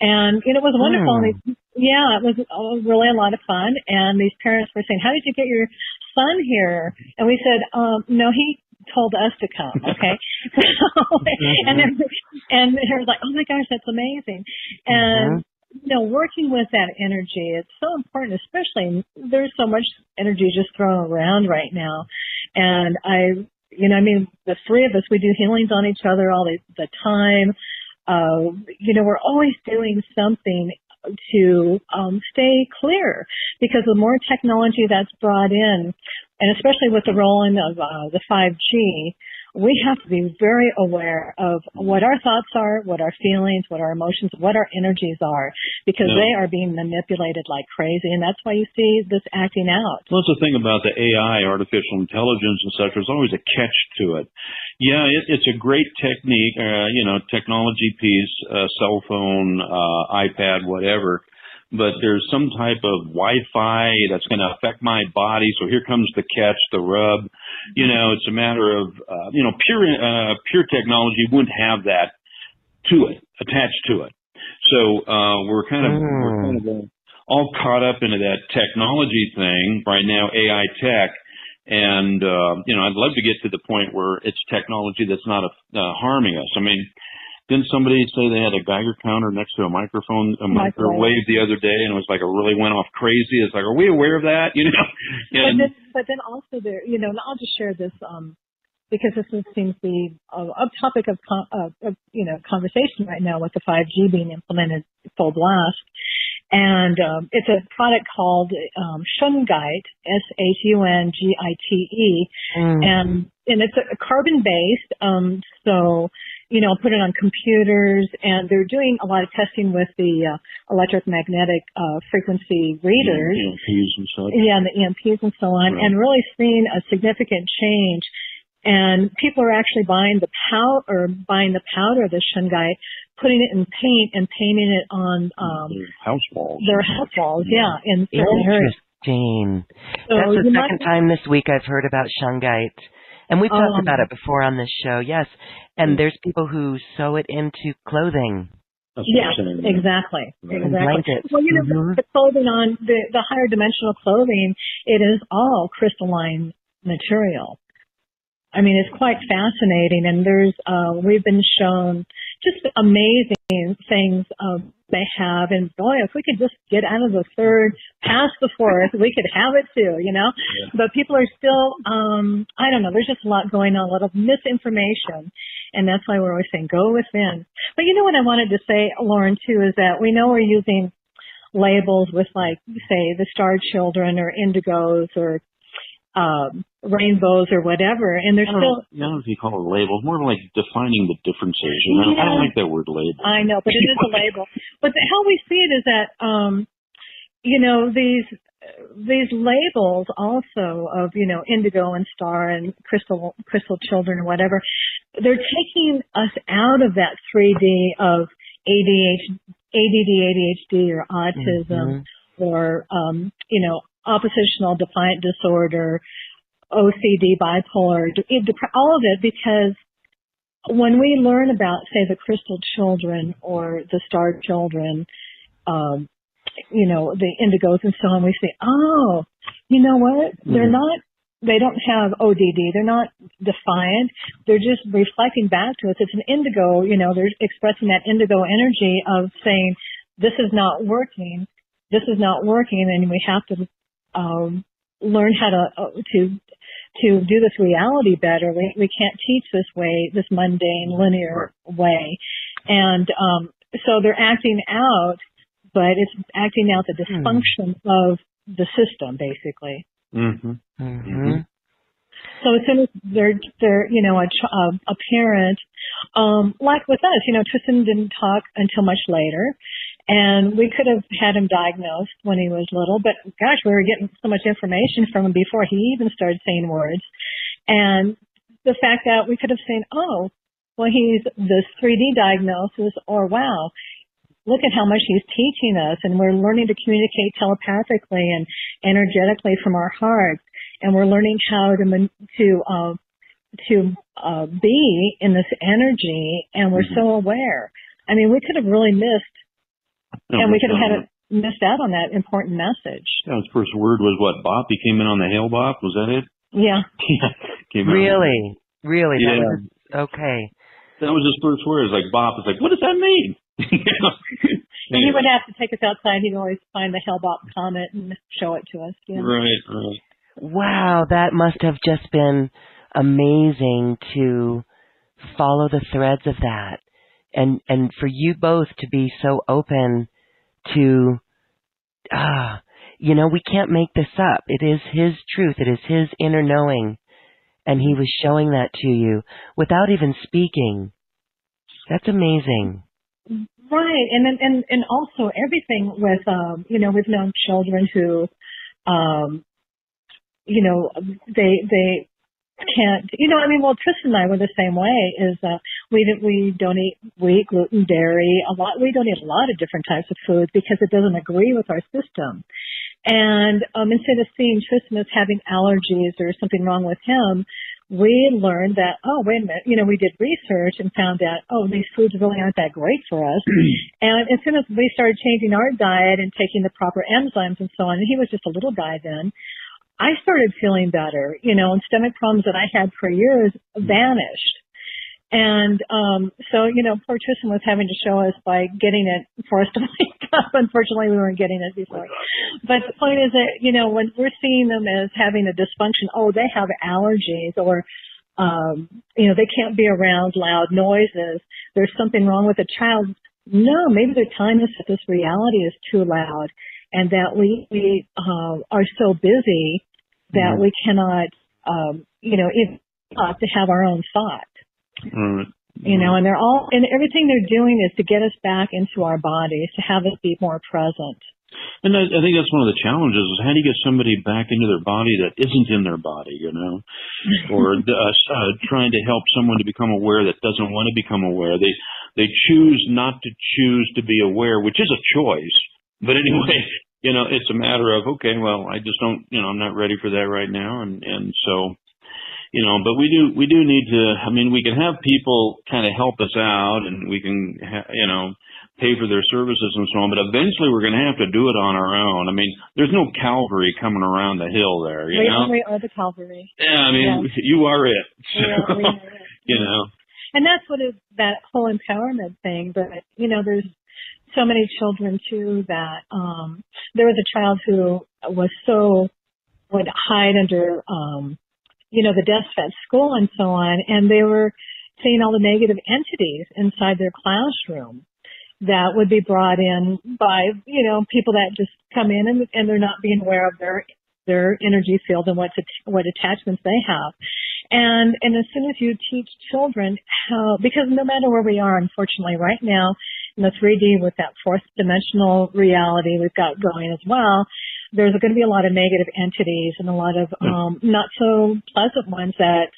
And it was wonderful. And it was really a lot of fun. And these parents were saying, "How did you get your son here?" And we said, "No, he told us to come." Okay. And they were like, "Oh my gosh, that's amazing." And working with that energy, it's so important, especially there's so much energy just thrown around right now. And the three of us, we do healings on each other all the time. We're always doing something to stay clear, because the more technology that's brought in, and especially with the rolling of the 5G, we have to be very aware of what our thoughts are, what our feelings, what our emotions, what our energies are, because they are being manipulated like crazy, and that's why you see this acting out. Well, that's the thing about the AI, artificial intelligence and such. There's always a catch to it. Yeah, it's a great technique, technology piece, cell phone, iPad, whatever. But there's some type of Wi-Fi that's going to affect my body. So here comes the catch, the rub. It's a matter of, pure technology wouldn't have that attached to it. So, we're kind of all caught up into that technology thing right now, AI tech. And, I'd love to get to the point where it's technology that's not harming us. I mean, didn't somebody say they had a Geiger counter next to a microwave the other day, and it was like it really went off crazy? It's like, are we aware of that? But then also there, and I'll just share this, because this seems to be a topic of conversation right now with the 5G being implemented full blast. And it's a product called Shungite, Shungite, and it's a carbon-based. So put it on computers, and they're doing a lot of testing with the electromagnetic frequency readers. EMPs and such. Yeah, and the EMPs and so on, and really seeing a significant change. And people are actually buying the powder, the Shungite, putting it in paint and painting it on their house walls. Their house walls, yeah, in certain areas. Interesting. So that's the second time this week I've heard about Shungite. And we've talked about it before on this show, yes. And there's people who sew it into clothing. Yes, exactly. Right. Exactly. Well, the clothing on the higher dimensional clothing, it is all crystalline material. I mean, it's quite fascinating, and we've been shown just amazing things they have. And boy, if we could just get out of the third, past the fourth, we could have it too, Yeah. But people are still, I don't know, there's just a lot going on, a lot of misinformation. And that's why we're always saying, go within. But what I wanted to say, Lauren, too, is that we know we're using labels with, like, say, the star children or indigos or rainbows or whatever, and there's still... I don't know if you call it labels, more like defining the differences. I don't like that word label. I know, but it is a label. But how we see it is that, these labels also of, indigo and star and crystal children or whatever, they're taking us out of that 3D of ADHD or autism or, oppositional defiant disorder, OCD, bipolar, all of it, because when we learn about, say, the crystal children or the star children, the indigos and so on, we say, oh, you know what? They don't have ODD. They're not defiant. They're just reflecting back to us. It's an indigo, they're expressing that indigo energy of saying, this is not working. This is not working. And we have to learn how to do this reality better. We can't teach this way, this mundane, linear way. And so they're acting out, but it's acting out the dysfunction of the system, basically. Mm-hmm. Mm-hmm. So as soon as they're a parent, like with us, Tristan didn't talk until much later, and we could have had him diagnosed when he was little, but gosh, we were getting so much information from him before he even started saying words. And the fact that we could have said, oh, well, he's this 3D diagnosis, or wow, look at how much he's teaching us, and we're learning to communicate telepathically and energetically from our hearts, and we're learning how to be in this energy, and we're so aware. I mean, we could have really missed, and we could have missed out on that important message. Yeah, his first word was what? Bop? He came in on the hail bop? Was that it? Yeah. Really? Yeah. That was okay. That was his first word. It's like bop. It's like, what does that mean? And he would have to take us outside. He'd always find the Hellbop comet and show it to us. Yeah. Right. Wow, that must have just been amazing to follow the threads of that, and for you both to be so open to, we can't make this up. It is his truth. It is his inner knowing, and he was showing that to you without even speaking. That's amazing. Right, and also everything with we've known children who, they can't, Tristan and I were the same way. Is we don't eat wheat, gluten, dairy, we don't eat a lot of different types of foods because it doesn't agree with our system. And instead of seeing Tristan as having allergies or something wrong with him, we learned that, oh, wait a minute, we did research and found out, oh, these foods really aren't that great for us. And as soon as we started changing our diet and taking the proper enzymes and so on, and he was just a little guy then, I started feeling better, and stomach problems that I had for years vanished. And so, poor Tristan was having to show us by getting it for us to wake up. Unfortunately, we weren't getting it before. But the point is that, when we're seeing them as having a dysfunction, oh, they have allergies, or, they can't be around loud noises. There's something wrong with the child. No, maybe they're telling us that this reality is too loud and that we are so busy that we cannot, even to have our own thought. And and everything they're doing is to get us back into our bodies, to have us be more present. And I think that's one of the challenges is how do you get somebody back into their body that isn't in their body, or trying to help someone to become aware that doesn't want to become aware. They choose not to choose to be aware, which is a choice. But anyway, it's a matter of, okay, well, I just don't, I'm not ready for that right now. And so, but we do need to, we can have people kind of help us out and we can, pay for their services and so on, but eventually we're going to have to do it on our own. There's no Calvary coming around the hill there, We are the Calvary. Yeah, you are it. So, we are it. And that's what is that whole empowerment thing. But, there's so many children, too, that there was a child who would hide under, the desks at school and so on, and they were seeing all the negative entities inside their classroom that would be brought in by, people that just come in and they're not being aware of their energy field and what attachments they have. And as soon as you teach children how, because no matter where we are, unfortunately, right now in the 3D with that fourth dimensional reality we've got going as well, there's going to be a lot of negative entities and a lot of not so pleasant ones that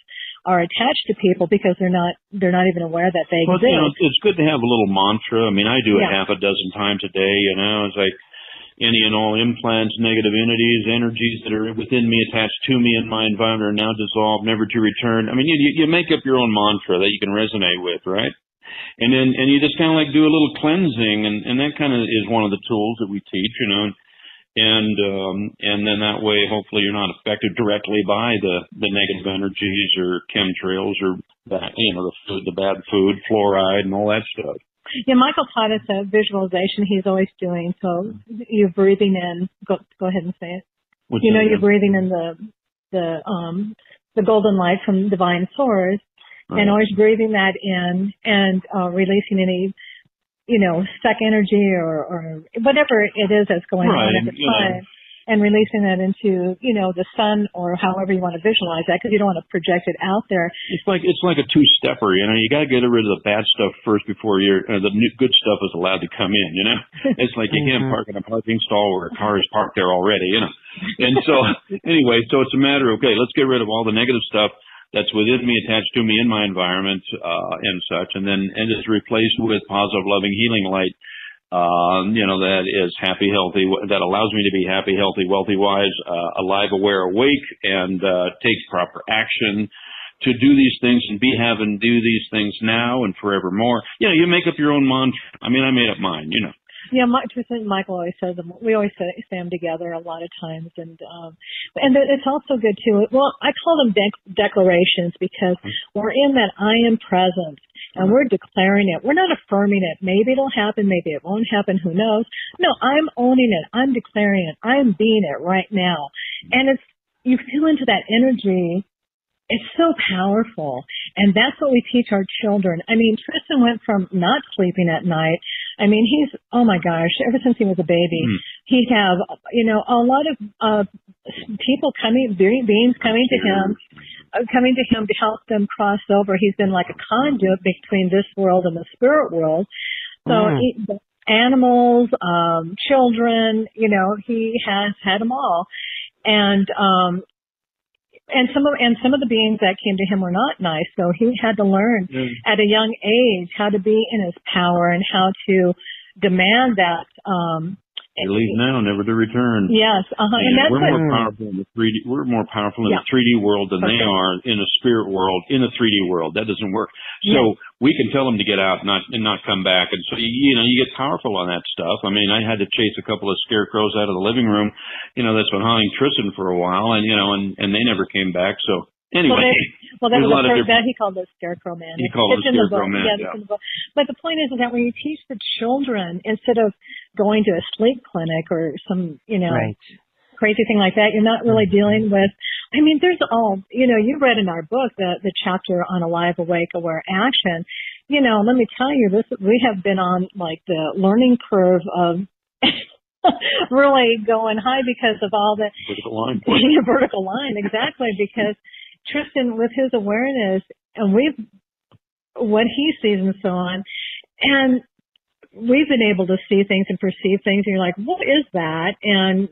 are attached to people because they're not even aware that they exist. It's good to have a little mantra. I do it half a dozen times a day. It's like, any and all implants, negative entities, energies that are within me, attached to me and my environment are now dissolved, never to return. I mean, you make up your own mantra that you can resonate with, right? And you just kind of like do a little cleansing, and that kind of is one of the tools that we teach, you know. And then that way, hopefully, you're not affected directly by the negative energies or chemtrails or that, you know, the bad food, fluoride, and all that stuff. Yeah, Michael taught us a visualization he's always doing. So you're breathing in. Go ahead and say it. You're breathing in the golden light from divine source, right, and always breathing that in and releasing any, you know, stuck energy or whatever it is that's going on at the time, and releasing that into, you know, the sun or however you want to visualize that, because you don't want to project it out there. It's like a two-stepper, you know. You got to get rid of the bad stuff first before the new good stuff is allowed to come in, you know. It's like you can't park in a parking stall where a car is parked there already, you know. And so anyway, so it's a matter of, okay, let's get rid of all the negative stuff that's within me, attached to me in my environment, and such, and it's replaced with positive, loving, healing light, you know, that is happy, healthy, that allows me to be happy, healthy, wealthy, wise, alive, aware, awake, and takes proper action to do these things and do these things now and forevermore. You know, you make up your own mantra. I mean, I made up mine, you know. Yeah, Tristan and Michael always says them. We always say them together a lot of times, and it's also good too. Well, I call them declarations because we're in that I am present, and we're declaring it. We're not affirming it. Maybe it'll happen. Maybe it won't happen. Who knows? No, I'm owning it. I'm declaring it. I'm being it right now, and you feel into that energy. It's so powerful, and that's what we teach our children. I mean, Tristan went from not sleeping at night. I mean, oh my gosh, ever since he was a baby, he'd have, you know, a lot of people beings coming to him to help them cross over. He's been like a conduit between this world and the spirit world. So animals, children, you know, he has had them all, and some of the beings that came to him were not nice, so he had to learn at a young age how to be in his power and how to demand that. They leave now, never to return. Yes, and that's we're more powerful in the 3D. We're more powerful in the 3D world than they are in the spirit world. In the 3D world, that doesn't work. So we can tell them to get out and not come back, and so you know you get powerful on that stuff. I mean, I had to chase a couple of scarecrows out of the living room. You know, that's been haunting Tristan for a while, and you know, and they never came back. So. Anyway, well, that was the first that he called the Scarecrow Man. He called it Scarecrow Man. Yeah, it's in the book. But the point is that when you teach the children, instead of going to a sleep clinic or some, you know, crazy thing like that, you're not really dealing with. I mean, there's all, you know, you read in our book the chapter on Alive, Awake, Aware, Action. You know, let me tell you, we have been on like the learning curve of. Really going high because of all the vertical line, exactly, because Tristan, with his awareness and what he sees and so on, and we've been able to see things and perceive things, and you're like, what is that? And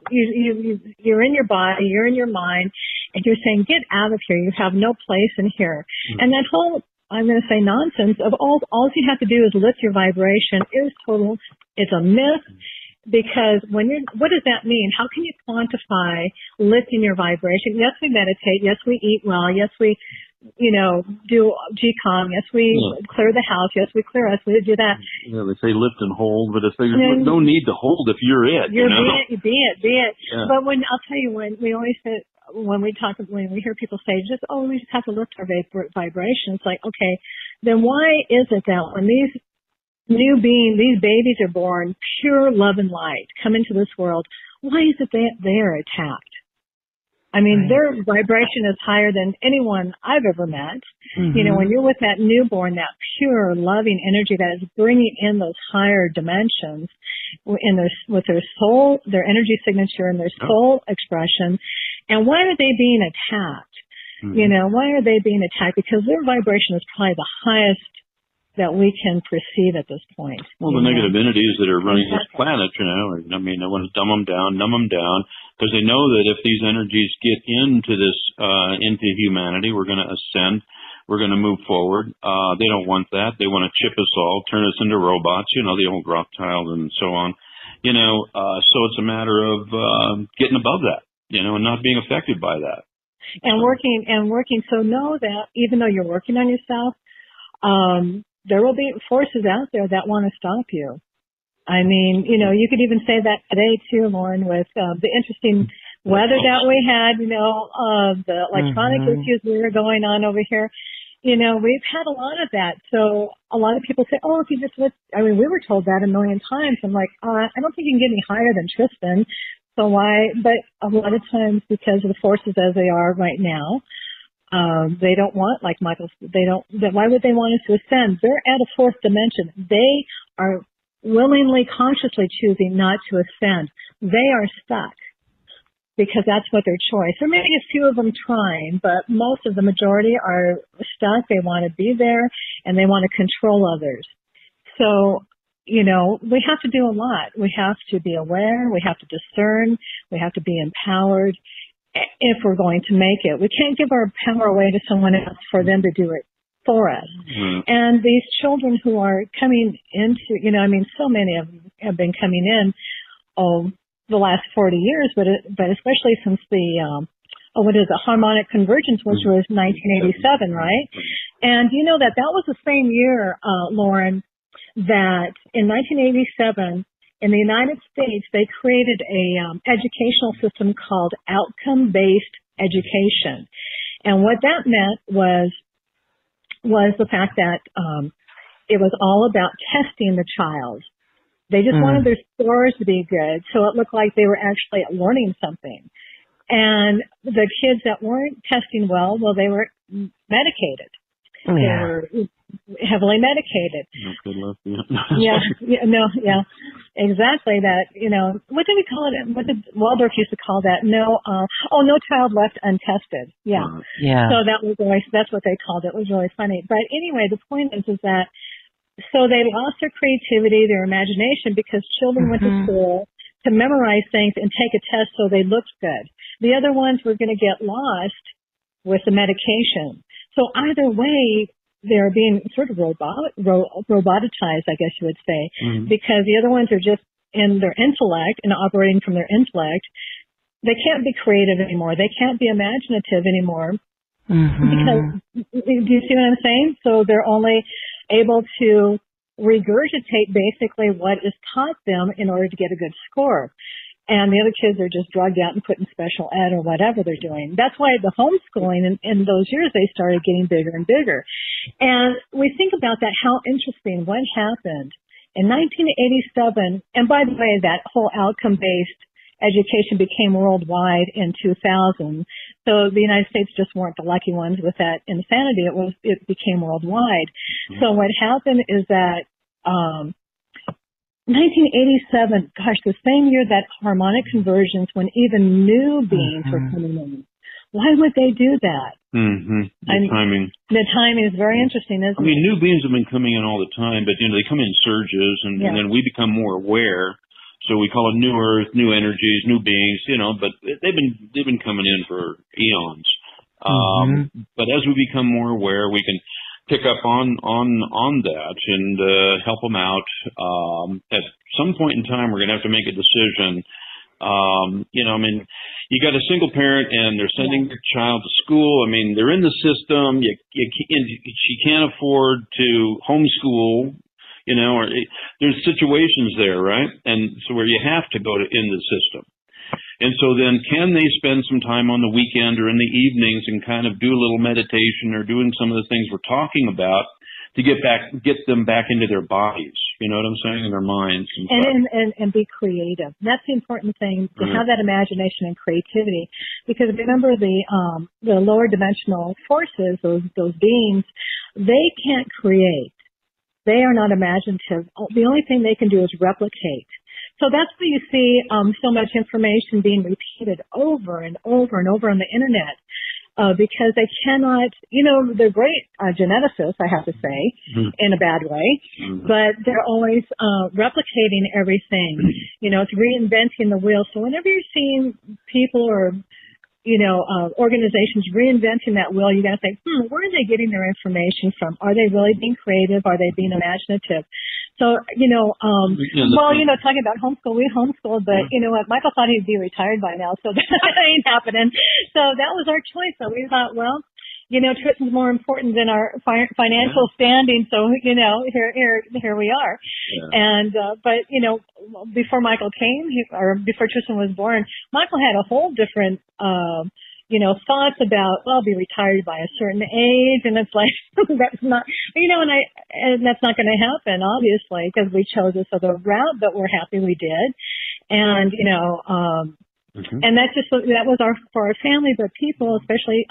you're in your body, you're in your mind, and you're saying, get out of here. You have no place in here. And that whole, I'm going to say, nonsense of all you have to do is lift your vibration is total. It's a myth. Because what does that mean? How can you quantify lifting your vibration? Yes, we meditate. Yes, we eat well. Yes, we, you know, do GCOM. Yes, we clear the house. Yes, we clear us. We do that. Yeah, they say lift and hold, but there's no need to hold if you're it. Be it. Yeah. But I'll tell you, when we always say, when we hear people say, we just have to lift our vibration. It's like, okay, then why is it that when these babies are born, pure love and light, come into this world, why is it they are attacked? I mean, their vibration is higher than anyone I've ever met. You know, when you're with that newborn, that pure, loving energy that is bringing in those higher dimensions with their soul, their energy signature, and their soul expression. And why are they being attacked? You know, why are they being attacked? Because their vibration is probably the highest that we can perceive at this point. Well, the negative entities that are running this planet, you know, I mean, they want to dumb them down, because they know that if these energies get into into humanity, we're going to ascend, we're going to move forward. They don't want that. They want to chip us all, turn us into robots, you know, the old Rothschild and so on. So it's a matter of getting above that, and not being affected by that. And working. So know that even though you're working on yourself, there will be forces out there that want to stop you. I mean, you could even say that today too, Lauren, with the interesting weather that we had, the electronic issues we were going on over here. We've had a lot of that. So a lot of people say, oh, if you just we were told that a million times. I'm like, I don't think you can get any higher than Tristan. So why? But a lot of times because of the forces as they are right now, they don't want, like Michael, why would they want us to ascend? They're at a fourth dimension. They are willingly, consciously choosing not to ascend. They are stuck because that's what their choice. There may be a few of them trying, but most of the majority are stuck. They want to be there and they want to control others. So, we have to do a lot. We have to be aware. We have to discern. We have to be empowered if we're going to make it. We can't give our power away to someone else for them to do it for us. Mm-hmm. And these children who are coming into, so many of them have been coming in, the last 40 years, but especially since the, harmonic convergence, which was 1987, right? And that was the same year, Lauren, that in 1987, in the United States, they created a educational system called outcome-based education. And what that meant was the fact that it was all about testing the child. They just wanted their scores to be good, so it looked like they were actually learning something. And the kids that weren't testing well, they were medicated. Yeah. They were heavily medicated. Good luck. Exactly. That, what did we call it? What did Waldorf used to call that? No child left untested. Yeah. Yeah. So that's what they called it. It was really funny. But anyway, the point is that, so they lost their creativity, their imagination, because children went to school to memorize things and take a test so they looked good. The other ones were going to get lost with the medication. So either way, they're being sort of roboticized, I guess you would say, because the other ones are just in their intellect and operating from their intellect. They can't be creative anymore. They can't be imaginative anymore. Because, do you see what I'm saying? So they're only able to regurgitate basically what is taught them in order to get a good score. And the other kids are just drugged out and put in special ed or whatever they're doing. That's why the homeschooling in those years, they started getting bigger and bigger. And we think about that, how interesting, what happened. In 1987, and by the way, that whole outcome-based education became worldwide in 2000. So the United States just weren't the lucky ones with that insanity. It became worldwide. So what happened is that 1987, gosh, the same year that harmonic convergence, when even new beings were coming in. Why would they do that? Timing. The timing is very interesting, isn't it? New beings have been coming in all the time, but they come in surges, and then we become more aware. So we call it new earth, new energies, new beings, but they've been coming in for eons. But as we become more aware, we can pick up on that and help them out. At some point in time, we're going to have to make a decision. You got a single parent and they're sending their child to school. They're in the system. She can't afford to homeschool. Or there's situations there, right? And so where you have to go in the system. And so then can they spend some time on the weekend or in the evenings and kind of do a little meditation or doing some of the things we're talking about to get them back into their bodies, you know what I'm saying, in their minds. And be creative. That's the important thing, to have that imagination and creativity. Because remember the lower dimensional forces, those beings, they can't create. They are not imaginative. The only thing they can do is replicate. So that's why you see so much information being repeated over and over and over on the internet, because they cannot, they're great geneticists, I have to say, in a bad way, but they're always replicating everything. It's reinventing the wheel. So whenever you're seeing people or organizations reinventing that wheel, you got to think, where are they getting their information from? Are they really being creative? Are they being imaginative? So, talking about homeschool, we homeschooled, but you know what? Michael thought he'd be retired by now, so that ain't happening. So that was our choice. So we thought, well, Tristan's more important than our financial standing. So, here we are. Yeah. And, but, before Michael came, before Tristan was born, Michael had a whole different, thoughts about, well, I'll be retired by a certain age. And it's like, that's not, and that's not going to happen, obviously, because we chose this other route, but we're happy we did. And, and that was for our family, but people, especially,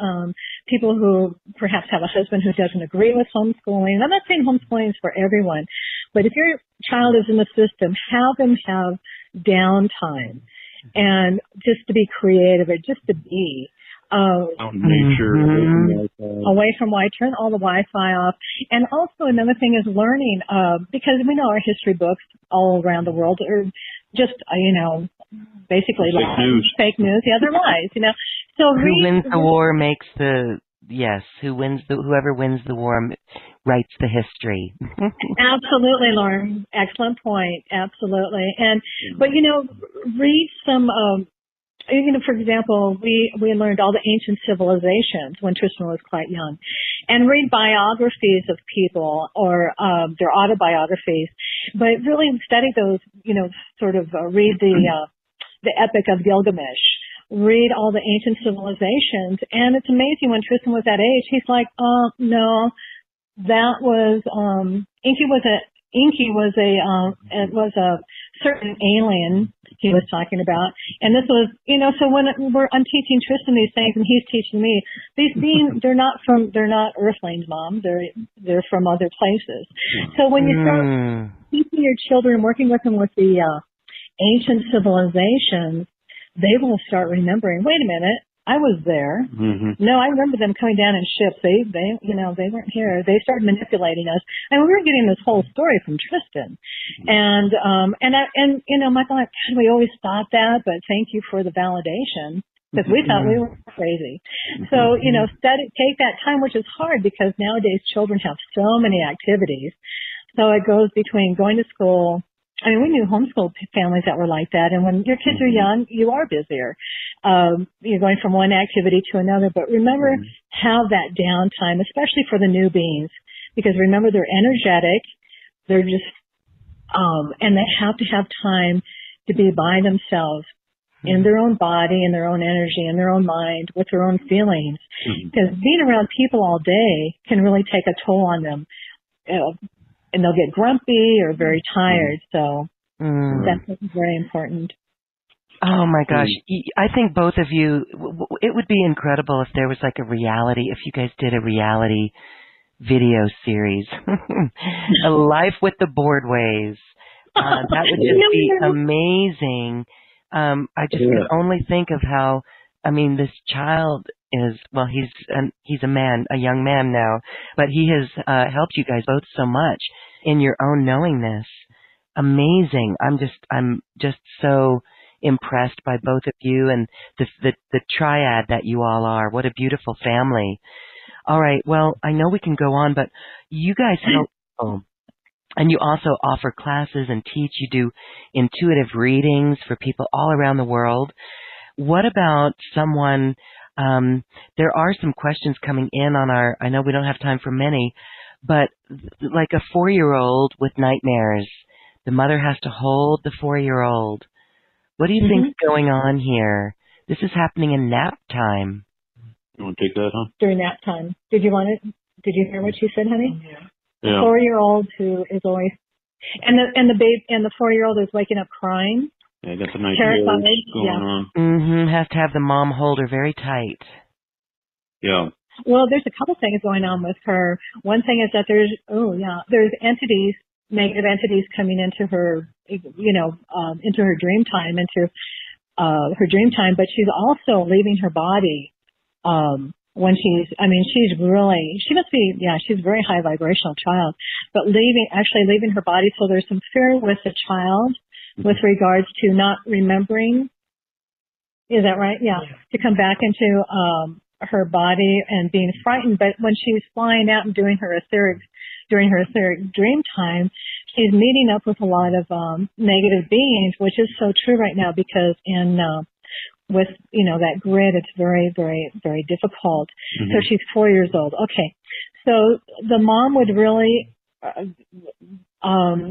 people who perhaps have a husband who doesn't agree with homeschooling. I'm not saying homeschooling is for everyone, but if your child is in the system, have them have downtime and just to be creative or just to be. Out in nature, away from Wi-Fi, turn all the Wi-Fi off. And also another thing is learning, because we know our history books all around the world are just, basically fake news. Yeah, they're lies, So who wins the war makes whoever wins the war writes the history. Absolutely, Lauren. Excellent point. Absolutely. And, but, read some, for example, we learned all the ancient civilizations when Tristan was quite young, and read biographies of people or their autobiographies, but really study those, read the Epic of Gilgamesh, read all the ancient civilizations, and it's amazing when Tristan was that age, he's like, no, that was Inky was a certain alien he was talking about. And this was, so when I'm teaching Tristan these things and he's teaching me, these beings, they're not Earthlings, Mom. They're from other places. So when you start teaching your children, working with them with the ancient civilizations, they will start remembering, wait a minute, I was there. Mm-hmm. No, I remember them coming down in ships. They weren't here. They started manipulating us. And we were getting this whole story from Tristan. And Michael, God, we always thought that, but thank you for the validation. Because we thought we were crazy. So, take that time, which is hard because nowadays children have so many activities. So it goes between going to school. I mean, we knew homeschool families that were like that. And when your kids are young, you are busier. You're going from one activity to another. But remember, have that downtime, especially for the newbies. Because remember, they're energetic. They're just, and they have to have time to be by themselves in their own body, in their own energy, in their own mind, with their own feelings. Because being around people all day can really take a toll on them. And they'll get grumpy or very tired. So that's very important. Oh, my gosh. I think both of you, it would be incredible if there was like a reality, if you guys did a reality video series. A Life with the Boardways. That would just be amazing. I just can only think of how, this child is, well, he's a young man now, but he has helped you guys both so much in your own knowingness. Amazing. I'm just so impressed by both of you and the triad that you all are. What a beautiful family. All right. Well, I know we can go on, but you guys help people. And you also offer classes and teach. You do intuitive readings for people all around the world. What about someone, there are some questions coming in on I know we don't have time for many, but like a 4-year-old with nightmares, the mother has to hold the 4-year-old. What do you think is going on here? This is happening in nap time. You want to take that, huh? During nap time. Did you hear what she said, honey? Yeah. A 4-year-old who is always, and the 4-year-old is waking up crying. Yeah, I got the nightmares going on. Has to have the mom hold her very tight. Yeah. Well, there's a couple things going on with her. One thing is that there's entities, negative entities coming into her, into her dream time, but she's also leaving her body, when she's a very high vibrational child, but leaving her body. So there's some fear with the child with regards to not remembering. Is that right? Yeah. To come back into, her body and being frightened. But when she's flying out and doing her etheric dream time, he's meeting up with a lot of negative beings, which is so true right now because with that grid, it's very, very, very difficult. Mm-hmm. So she's 4 years old. Okay, so the mom would really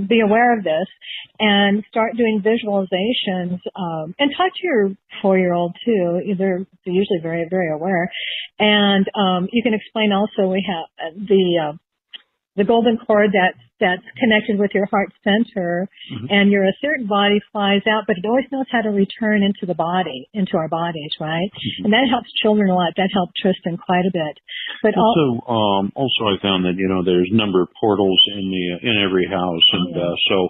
be aware of this and start doing visualizations and talk to your 4-year-old too. They're usually very, very aware. And you can explain also we have the golden cord that's connected with your heart center, mm-hmm. and your etheric body flies out, but it always knows how to return into the body, into our bodies, right? Mm-hmm. And that helps children a lot. That helped Tristan quite a bit. But also I found that there's a number of portals in every house, and so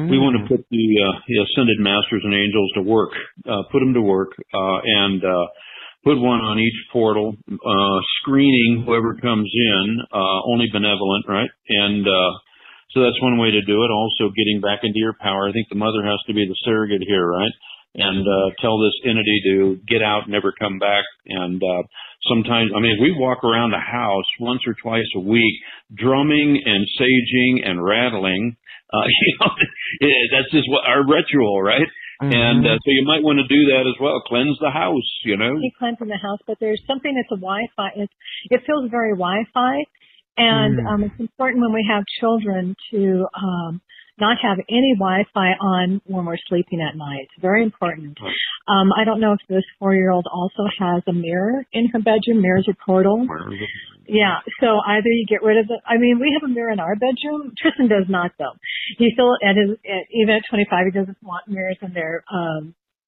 we want to put the ascended masters and angels to work, put them to work, and put one on each portal, screening whoever comes in, only benevolent, right? And so that's one way to do it. Also, getting back into your power. I think the mother has to be the surrogate here, right? And tell this entity to get out, never come back. And sometimes, we walk around the house once or twice a week, drumming and saging and rattling. That's just our ritual, right? Mm-hmm. And so you might want to do that as well. Cleanse the house, You cleanse in the house, but there's something that's a Wi-Fi. It feels very Wi-Fi. And it's important when we have children to not have any Wi-Fi on when we're sleeping at night. It's very important. I don't know if this 4-year-old also has a mirror in her bedroom. Mirrors are portal. Yeah, so either you get rid of it. We have a mirror in our bedroom. Tristan does not, though. He still, even at 25, he doesn't want mirrors in there.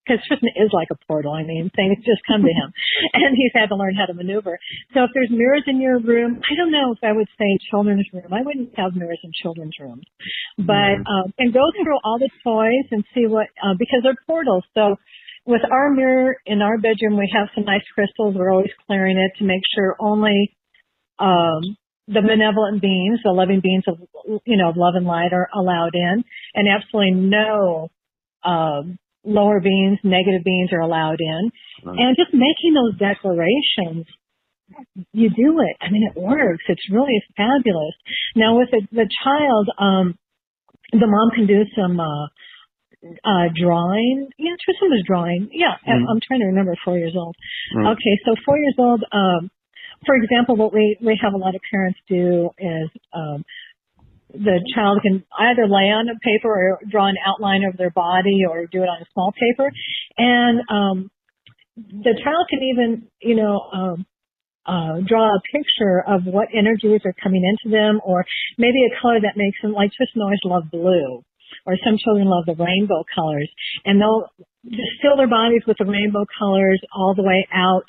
Because Tristan is like a portal. Things just come to him. And he's had to learn how to maneuver. So if there's mirrors in your room, I don't know if I would say children's room. I wouldn't have mirrors in children's rooms. But, and go through all the toys and see what, because they're portals. So with our mirror in our bedroom, we have some nice crystals. We're always clearing it to make sure only, the benevolent beings, the loving beings of love and light are allowed in, and absolutely no, lower beings, negative beings are allowed in. Right. And just making those declarations, you do it. It works. It's really fabulous. Now with the child, the mom can do some drawing. Yeah, Tristan was drawing. Yeah, I'm trying to remember, 4 years old. Right. Okay, so 4 years old, for example, what we have a lot of parents do is the child can either lay on a paper or draw an outline of their body or do it on a small paper. And the child can even, draw a picture of what energies are coming into them, or maybe a color that makes them, like Tristan always loved blue, or some children love the rainbow colors. And they'll just fill their bodies with the rainbow colors all the way out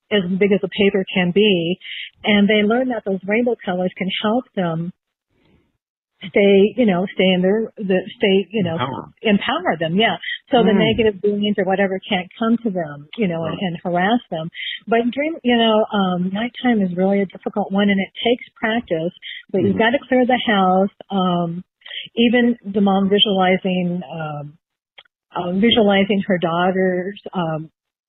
as big as a paper can be. And they learn that those rainbow colors can help them empower them, yeah. So the negative beings or whatever can't come to them, and harass them. But nighttime is really a difficult one, and it takes practice, but you've got to clear the house. Even the mom visualizing her daughter's,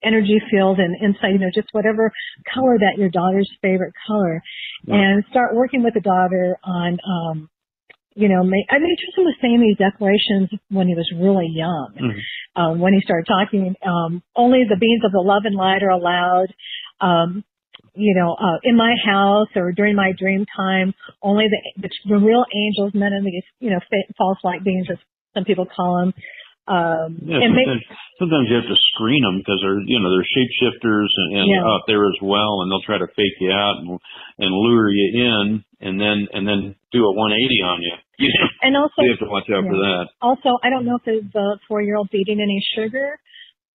energy field and insight, just whatever color that your daughter's favorite color, and start working with the daughter on, Tristan was saying these declarations when he was really young. When he started talking, only the beings of the love and light are allowed, in my house or during my dream time, only the real angels, none of these, false light beings, as some people call them. Sometimes you have to screen them because they're shapeshifters and out there as well, and they'll try to fake you out and lure you in, and then do a 180 on you. And also, so you have to watch out for that. Also, I don't know if the 4-year-old's eating any sugar.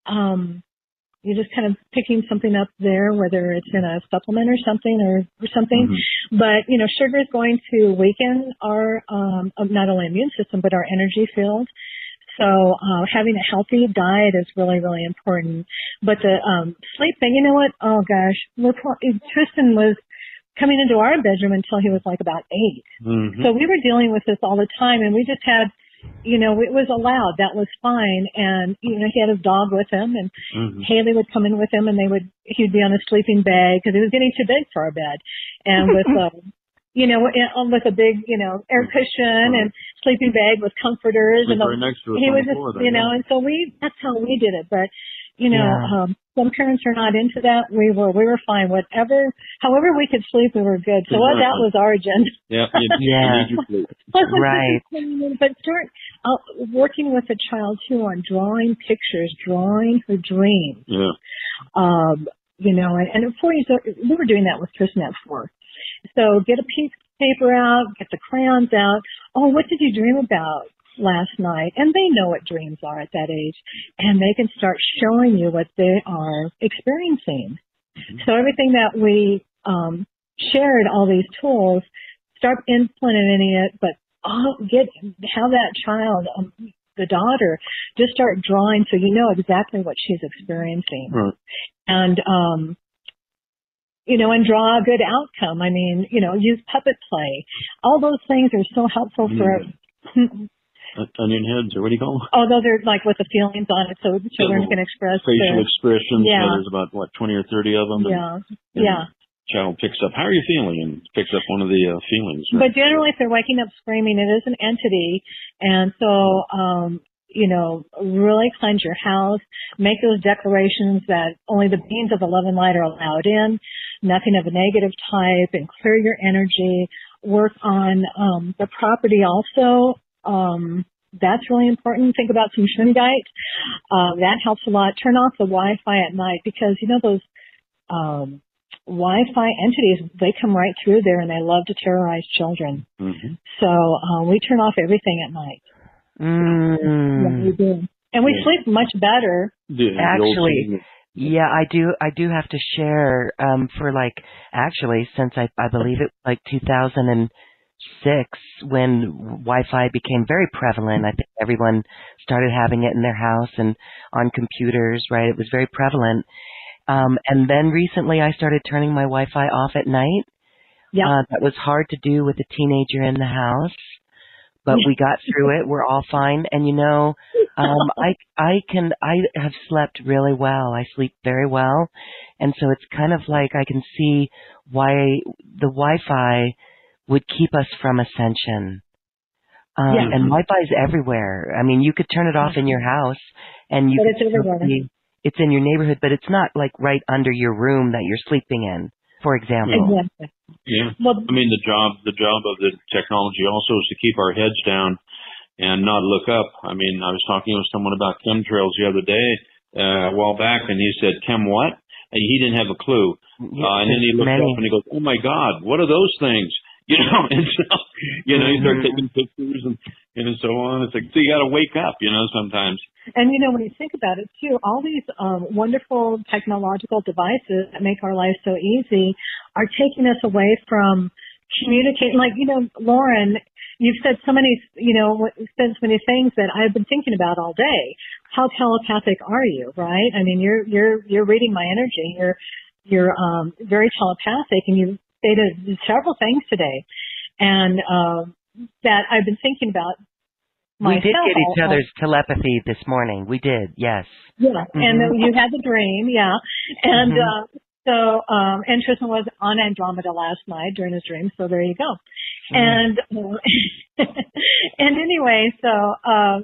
You're just kind of picking something up there, whether it's in a supplement or something. But sugar is going to weaken our not only immune system but our energy field. So having a healthy diet is really, really important. But the sleep thing, you know what? Oh, gosh. Tristan was coming into our bedroom until he was like about 8. So we were dealing with this all the time, and we just had, it was allowed. That was fine. And, he had his dog with him, and Haley would come in with him, and he'd be on a sleeping bag because he was getting too big for our bed. And with with a big, air cushion and sleeping bag with comforters. And right next to us he on was the just, floor then, and so that's how we did it. But, Yeah. some parents are not into that. We were fine. However we could sleep, we were good. So that was our agenda. Yeah. You need your sleep. Right. But start working with a child too on drawing pictures, drawing her dreams. Yeah. And before we were doing that with Tristan at 4. So get a piece of paper out, get the crayons out. Oh, what did you dream about last night? And they know what dreams are at that age, and they can start showing you what they are experiencing. Mm-hmm. So everything that we shared, all these tools, start implementing it, but have that child, the daughter, just start drawing so you know exactly what she's experiencing. Right. And and draw a good outcome. I mean, use puppet play. All those things are so helpful for onion heads, or what do you call them? Oh, those are like with the feelings on it, so the children can express facial expressions. Yeah. There's about 20 or 30 of them. Yeah. Child picks up, how are you feeling? And picks up one of the feelings. Right? But generally, if they're waking up screaming, it is an entity. And so, really cleanse your house. Make those declarations that only the beings of the love and light are allowed in. Nothing of a negative type, and clear your energy. Work on the property also. That's really important. Think about some shungite. That helps a lot. Turn off the Wi-Fi at night because, those Wi-Fi entities, they come right through there and they love to terrorize children. Mm-hmm. So we turn off everything at night. Yeah, we do. And we sleep much better. Actually, yeah, I do have to share since I believe it was 2006 when Wi-Fi became very prevalent. I think everyone started having it in their house and on computers, right? It was very prevalent. And then recently I started turning my Wi-Fi off at night. Yeah. That was hard to do with a teenager in the house, but we got through it. We're all fine. And I have slept really well. I sleep very well. And so it's kind of like I can see why the Wi-Fi would keep us from ascension. And Wi-Fi is everywhere. I mean, you could turn it off in your house and it's in your neighborhood, but it's not like right under your room that you're sleeping in, for example. Exactly. Yeah. Well, I mean, the job of the technology also is to keep our heads down and not look up. I mean, I was talking with someone about chemtrails the other day, a while back, and he said, "Chem what?" And he didn't have a clue. And then he looked up and he goes, "Oh my God, what are those things?" And so, you start taking pictures and so on. It's like, so you got to wake up, sometimes. And, when you think about it, too, all these wonderful technological devices that make our lives so easy are taking us away from communicating. Like, Lauren, you've said so many, said so many things that I've been thinking about all day. How telepathic are you, right? I mean, you're reading my energy. You're very telepathic, and you stated several things today, and that I've been thinking about myself. We did get each other's telepathy this morning. We did, yes. Yeah, and you had the dream, yeah. And and Tristan was on Andromeda last night during his dream, so there you go. And and anyway, so all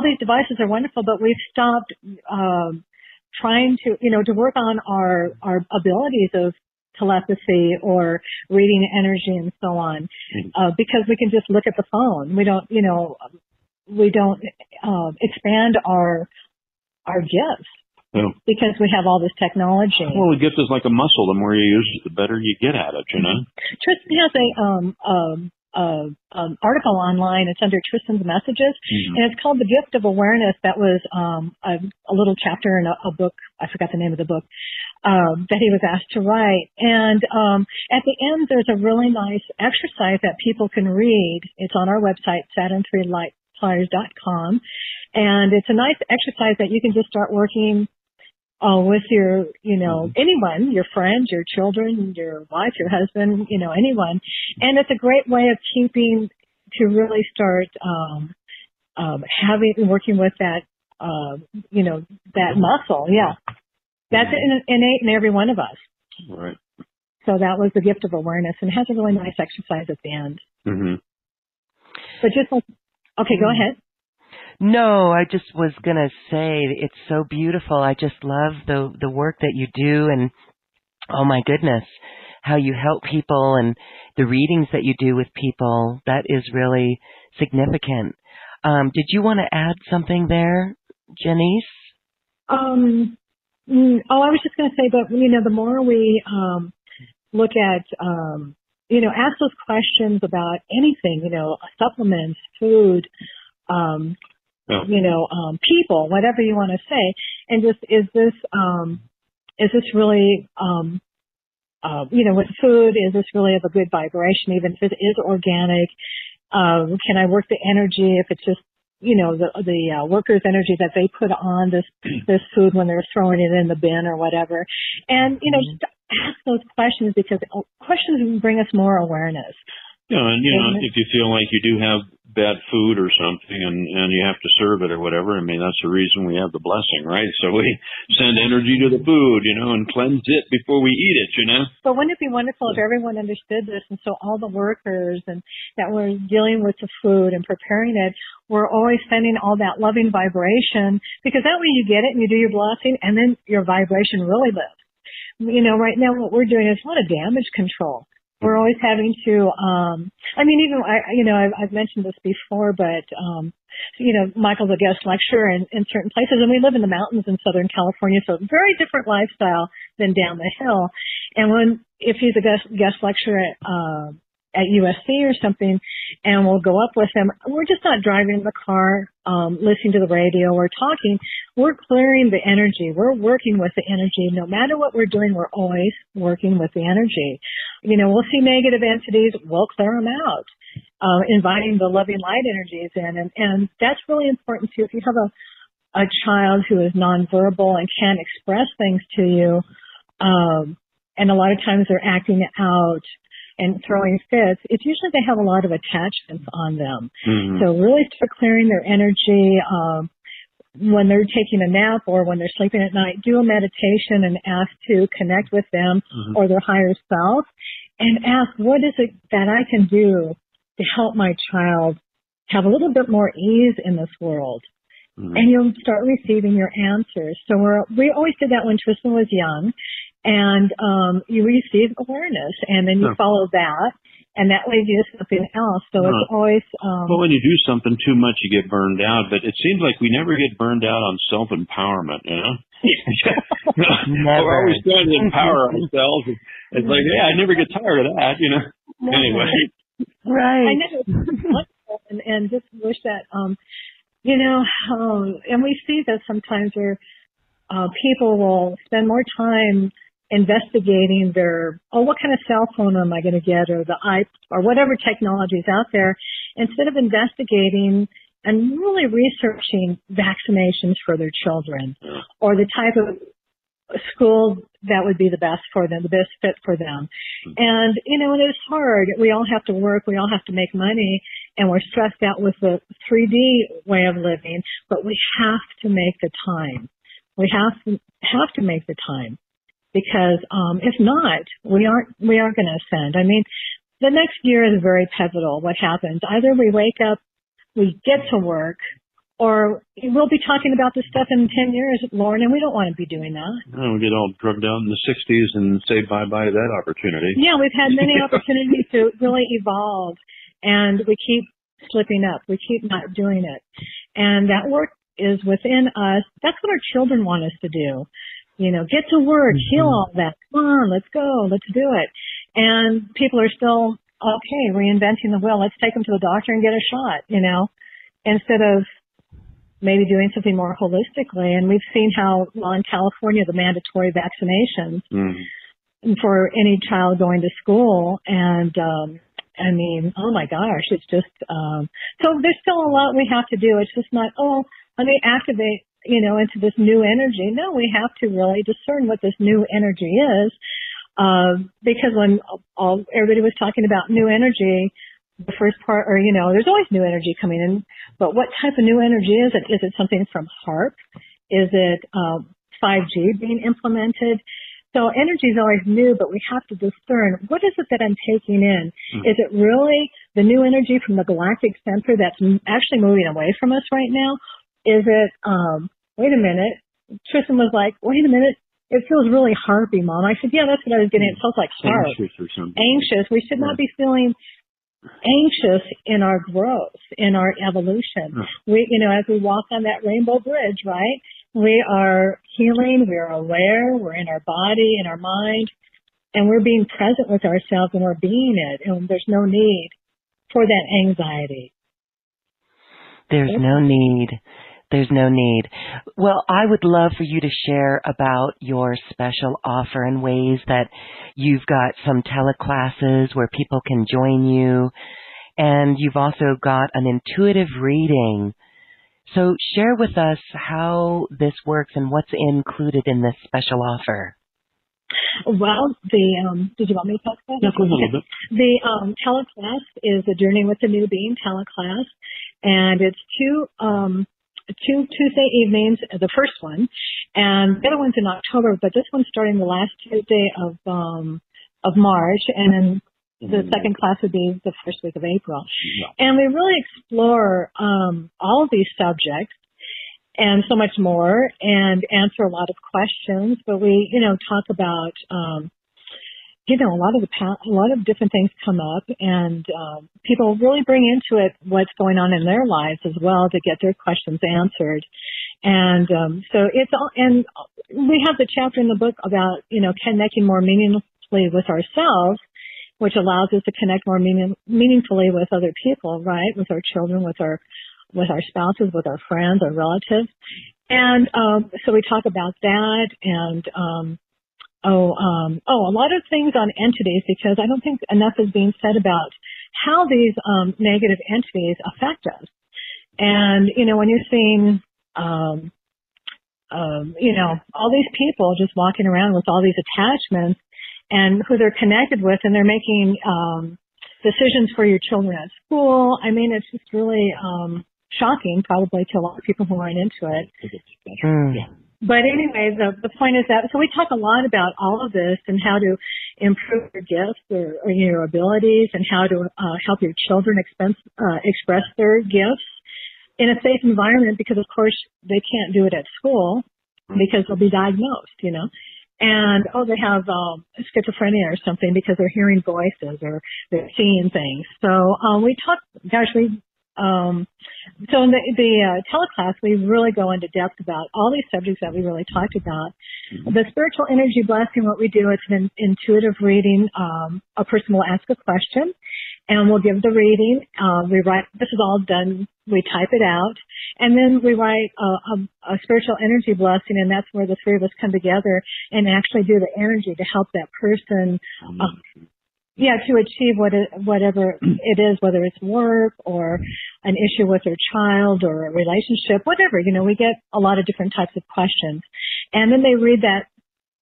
these devices are wonderful, but we've stopped trying to work on our abilities of telepathy or reading energy and so on, because we can just look at the phone. We don't expand our gifts because we have all this technology. Well, the gift is like a muscle. The more you use it, the better you get at it. Tristan has a article online. It's under Tristan's Messages, and it's called "The Gift of Awareness." That was a little chapter in a book. I forgot the name of the book. That he was asked to write. And at the end, there's a really nice exercise that people can read. It's on our website, Saturn3lightflyers.com. And it's a nice exercise that you can just start working with your, anyone, your friends, your children, your wife, your husband, anyone. And it's a great way of to really start working with that, that muscle. Yeah. That's innate in every one of us. Right. So that was the gift of awareness, and it has a really nice exercise at the end. Mm-hmm. But just like, okay, go ahead. No, I just was going to say it's so beautiful. I just love the work that you do, and oh my goodness, how you help people and the readings that you do with people. That is really significant. Did you want to add something there, Janiece? I was just going to say that, the more we look at, ask those questions about anything, supplements, food, people, whatever you want to say, and just, is this really, with food, is this really of a good vibration, even if it is organic? Can I work the energy if it's just, the workers' energy that they put on this food when they're throwing it in the bin or whatever? And, just ask those questions, because questions bring us more awareness. Yeah, and if you feel like you do have bad food or something and you have to serve it or whatever, I mean, that's the reason we have the blessing, right? So we send energy to the food, and cleanse it before we eat it, But wouldn't it be wonderful if everyone understood this, and so all the workers and that were dealing with the food and preparing it were always sending all that loving vibration, because that way you get it and you do your blessing, and then your vibration really lives. Right now what we're doing is a lot of damage control. We're always having to, I've mentioned this before, but, Michael's a guest lecturer in certain places, and we live in the mountains in Southern California, so very different lifestyle than down the hill. And if he's a guest lecturer at USC or something, and we'll go up with him, we're just not driving the car, listening to the radio or talking. We're clearing the energy. We're working with the energy. No matter what we're doing, we're always working with the energy. We'll see negative entities, we'll clear them out, inviting the loving light energies in. And that's really important too. If you have a child who is nonverbal and can't express things to you, and a lot of times they're acting out and throwing fits, it's usually they have a lot of attachments on them. Mm-hmm. So really start clearing their energy. When they're taking a nap or when they're sleeping at night, do a meditation and ask to connect with them or their higher self, and ask, what is it that I can do to help my child have a little bit more ease in this world? Mm-hmm. And you'll start receiving your answers. So we always did that when Tristan was young. And you receive awareness, and then you follow that, and that leads you to something else. So it's always... well, when you do something too much, you get burned out. But it seems like we never get burned out on self-empowerment, Never. We're always trying to empower ourselves. It's like, I never get tired of that, No. Anyway. Right. I know. And just wish that, and we see that sometimes where people will spend more time investigating what kind of cell phone am I going to get, or or whatever technology is out there, instead of investigating and really researching vaccinations for their children, or the type of school that would be the best for them, the best fit for them. And, it is hard. We all have to work. We all have to make money, and we're stressed out with the 3D way of living, but we have to make the time. We have to make the time, because if not, we aren't going to ascend. I mean, the next year is very pivotal. What happens? Either we wake up, we get to work, or we'll be talking about this stuff in 10 years, Lauren, and we don't want to be doing that. No, we get all drugged out in the 60s and say bye-bye to that opportunity. Yeah, we've had many opportunities to really evolve, and we keep slipping up. We keep not doing it. And that work is within us. That's what our children want us to do. Get to work, heal all that. Come on, let's go, let's do it. And people are still, reinventing the wheel. Let's take them to the doctor and get a shot, instead of maybe doing something more holistically. And we've seen how, in California, the mandatory vaccinations for any child going to school. And, oh my gosh, it's just, so there's still a lot we have to do. It's just not, let me activate, into this new energy. No, we have to really discern what this new energy is. Because when everybody was talking about new energy, the first part, there's always new energy coming in, but what type of new energy is it? Is it something from HARP? Is it 5G being implemented? So energy is always new, but we have to discern, what is it that I'm taking in? Is it really the new energy from the galactic center that's actually moving away from us right now? Is it, wait a minute, Tristan was like, wait a minute, it feels really harpy, Mom. I said, yeah, that's what I was getting. It feels like harp. Anxious or something. Anxious. We should not be feeling anxious in our growth, in our evolution. We, as we walk on that rainbow bridge, right? We are healing, we are aware, we're in our body, in our mind, and we're being present with ourselves and we're being it, and there's no need for that anxiety. There's no need. There's no need. Well, I would love for you to share about your special offer and ways that you've got some teleclasses where people can join you, and you've also got an intuitive reading. So share with us how this works and what's included in this special offer. Well, did you want me to talk about it? Yeah, go ahead a little bit. The teleclass is a Journey with the New Being teleclass, and it's two Tuesday evenings, the first one, and the other one's in October, but this one's starting the last Tuesday of March, and then the second class would be the first week of April. Yeah. And we really explore all of these subjects and so much more, and answer a lot of questions. But we, talk about, a lot of different things come up, and people really bring into it what's going on in their lives as well to get their questions answered. And so it's all, and we have the chapter in the book about, connecting more meaningfully with ourselves, which allows us to connect more meaningfully with other people, right? With our children, with our spouses, with our friends, our relatives. And so we talk about that, and a lot of things on entities, because I don't think enough is being said about how these negative entities affect us. And, when you're seeing, all these people just walking around with all these attachments, and who they're connected with, and they're making decisions for your children at school. I mean, it's just really shocking, probably, to a lot of people who aren't into it. But anyway, the point is that, so we talk a lot about all of this and how to improve your gifts or your abilities, and how to help your children express their gifts in a safe environment, because, of course, they can't do it at school because they'll be diagnosed, And, they have schizophrenia or something because they're hearing voices or they're seeing things. So we talk, so in the teleclass, we really go into depth about all these subjects that we really talked about. The spiritual energy blessing, what we do, it's an intuitive reading. A person will ask a question, and we'll give the reading. We write, this is all done, we type it out, and then we write a spiritual energy blessing, and that's where the three of us come together and actually do the energy to help that person, to achieve whatever it is, whether it's work or an issue with their child or a relationship, whatever. We get a lot of different types of questions, and then they read that.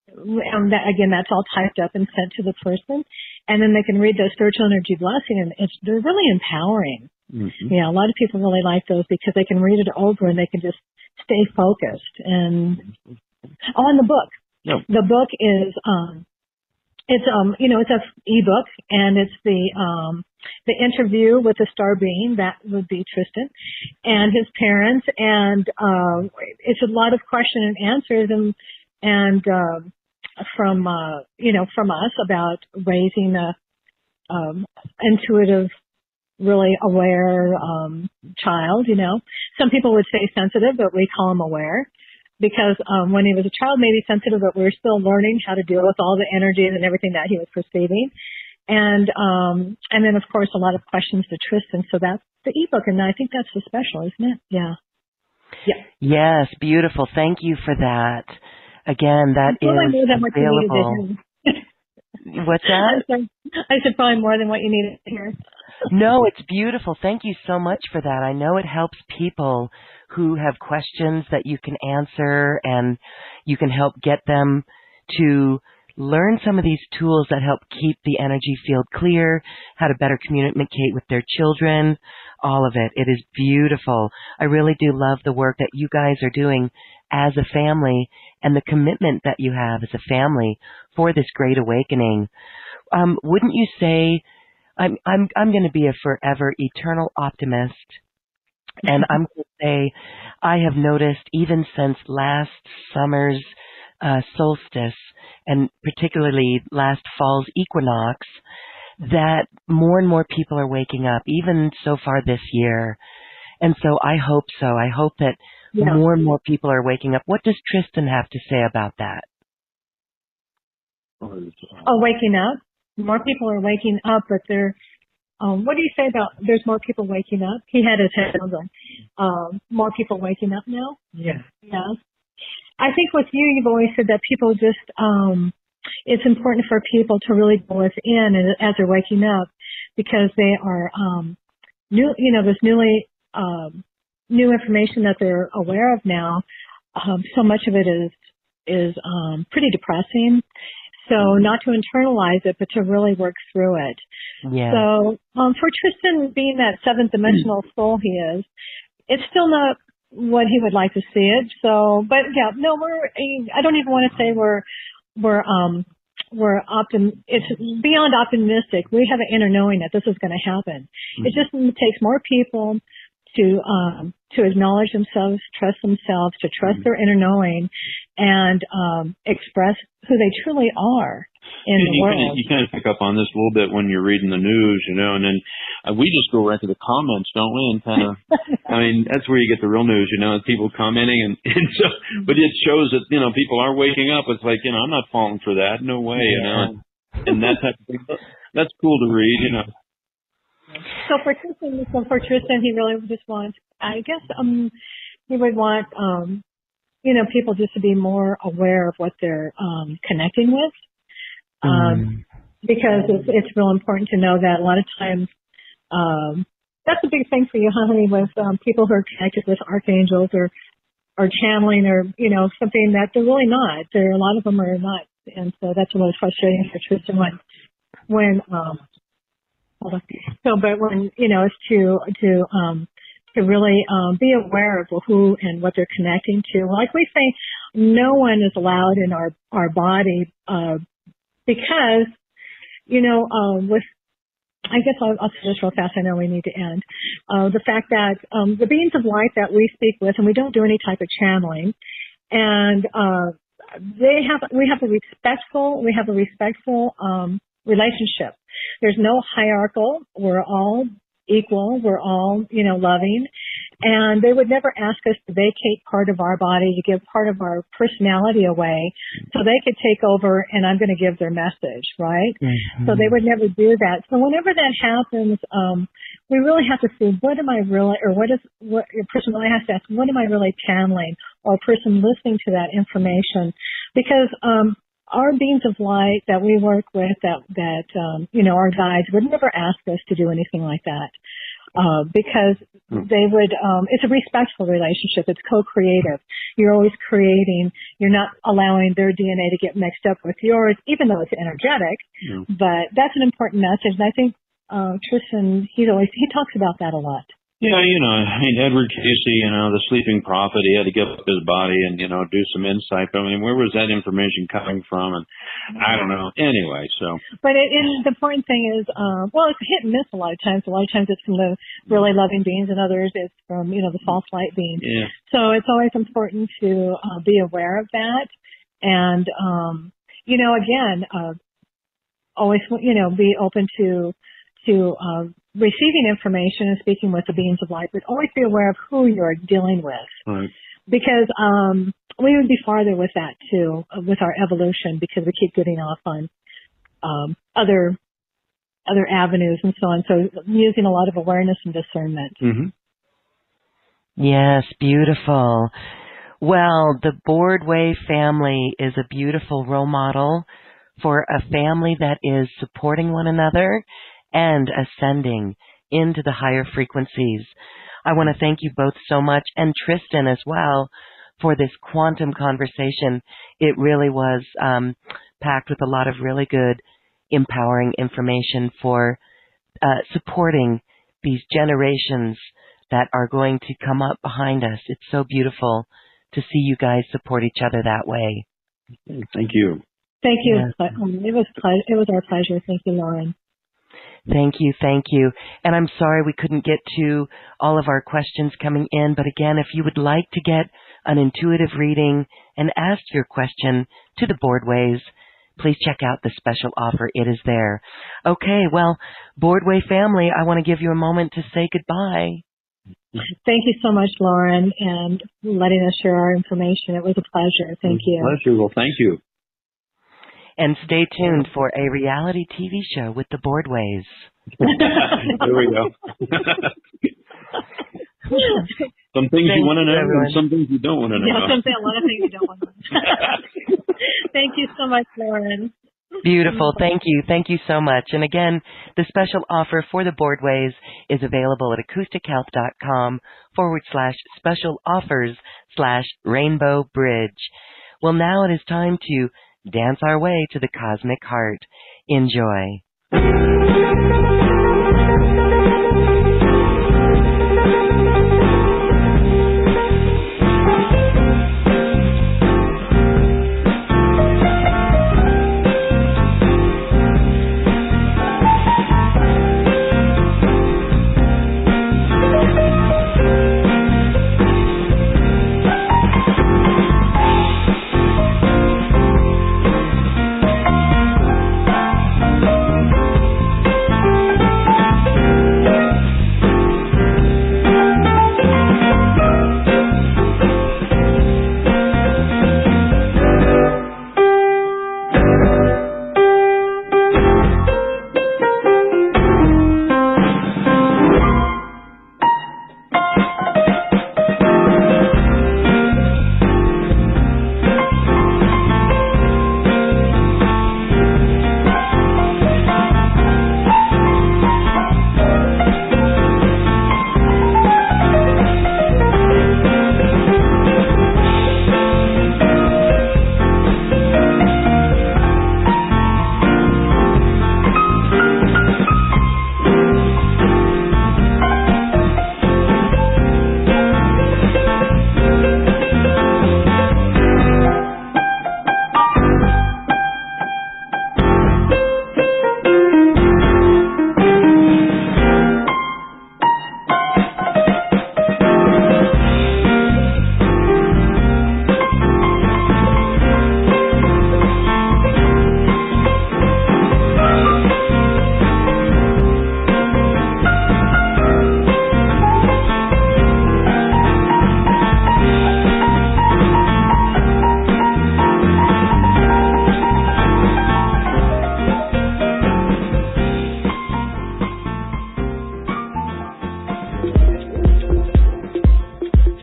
Again, that's all typed up and sent to the person, and then they can read the spiritual energy blessing, and they're really empowering. A lot of people really like those because they can read it over and they can just stay focused. And in the book, the book is it's a ebook, and it's the interview with the star being, that would be Tristan, and his parents, and it's a lot of question and answers, and from us about raising a intuitive, really aware child. Some people would say sensitive, but we call him aware, because when he was a child, maybe sensitive, but we were still learning how to deal with all the energies and everything that he was perceiving. And then, of course, a lot of questions to Tristan. So that's the ebook, and I think that's so special, isn't it? Yeah. Yes, beautiful. Thank you for that. Again, that is available. What's that? I said probably more than what you needed to hear. No, it's beautiful. Thank you so much for that. I know it helps people who have questions that you can answer, and you can help get them to learn some of these tools that help keep the energy field clear, how to better communicate with their children, all of it. It is beautiful. I really do love the work that you guys are doing as a family and the commitment that you have as a family for this great awakening. Wouldn't you say, I'm going to be a forever eternal optimist, and I'm going to say I have noticed even since last summer's solstice, and particularly last fall's equinox, that more and more people are waking up, even so far this year. And so I hope so. I hope that more and more people are waking up. What does Tristan have to say about that? Oh, waking up? More people are waking up, but they're, what do you say about there's more people waking up? He had his head on more people waking up now? Yeah. Yeah. I think with you, you've always said that people just, it's important for people to really go within as they're waking up, because they are, new, this new information that they're aware of now. So much of it is pretty depressing. So not to internalize it, but to really work through it. Yeah. So for Tristan, being that seventh dimensional soul he is, it's still not what he would like to see it. So, but yeah, no, I don't even want to say it's beyond optimistic. We have an inner knowing that this is going to happen. It just takes more people to acknowledge themselves, trust themselves, to trust their inner knowing, and express who they truly are in the world. You kind of pick up on this a little bit when you're reading the news, and then we just go right to the comments, don't we? And kind of, I mean, that's where you get the real news, people commenting, and so, but it shows that people are waking up. It's like I'm not falling for that, no way, and that type of thing. That's cool to read, So for Tristan, he really just wants, I guess, he would want, people just to be more aware of what they're connecting with, because it's real important to know that a lot of times, that's a big thing for you, honey, with people who are connected with archangels or channeling or something that they're really not. A lot of them are not, and so that's what was frustrating for Tristan when So, but when, it's to really be aware of who and what they're connecting to. Like we say, no one is allowed in our body, because, with, I guess I'll say this real fast. I know we need to end. The fact that, the beings of light that we speak with, and we don't do any type of channeling, and, we have a respectful, relationship. There's no hierarchical. We're all equal. We're all, loving. And they would never ask us to vacate part of our body, to give part of our personality away so they could take over and I'm going to give their message, right? So they would never do that. So whenever that happens, we really have to see, what am I really, or what your person really has to ask, what am I really channeling, or a person listening to that information? Because, our beings of light that we work with, our guides would never ask us to do anything like that, because they would. It's a respectful relationship. It's co-creative. You're always creating. You're not allowing their DNA to get mixed up with yours, even though it's energetic. But that's an important message, and I think Tristan, he talks about that a lot. Yeah, Edward Casey, the sleeping prophet, he had to give up his body and, do some insight. But, where was that information coming from? And I don't know. Anyway, so. But the important thing is, it's hit and miss a lot of times. A lot of times it's from the really loving beings, and others it's from, the false light beings. Yeah. So it's always important to be aware of that. And, again, always, be open to receiving information and speaking with the beings of light, but always be aware of who you're dealing with. Right. Because we would be farther with that too, with our evolution, because we keep getting off on other avenues and so on. So using a lot of awareness and discernment. Yes, beautiful. Well, the Boardway family is a beautiful role model for a family that is supporting one another and ascending into the higher frequencies. I want to thank you both so much, and Tristan as well, for this quantum conversation. It really was packed with a lot of really good, empowering information for supporting these generations that are going to come up behind us. It's so beautiful to see you guys support each other that way. Thank you. Thank you. Yeah. It was our pleasure. Thank you, Lauren. Thank you, thank you. And I'm sorry we couldn't get to all of our questions coming in, but again, if you would like to get an intuitive reading and ask your question to the Boardways, please check out the special offer. It is there. Okay, well, Boardway family, I want to give you a moment to say goodbye. Thank you so much, Lauren, and letting us share our information. It was a pleasure. Thank you. Pleasure. Well, thank you. And stay tuned for a reality TV show with the Boardways. There we go. Some things you want to know and some things you don't want to know. Yeah, a lot of things you don't want to know. Thank you so much, Lauren. Beautiful. Thank you. Thank you so much. And again, the special offer for the Boardways is available at acoustichealth.com/special offers/rainbow bridge. Well, now it is time to dance our way to the cosmic heart. Enjoy.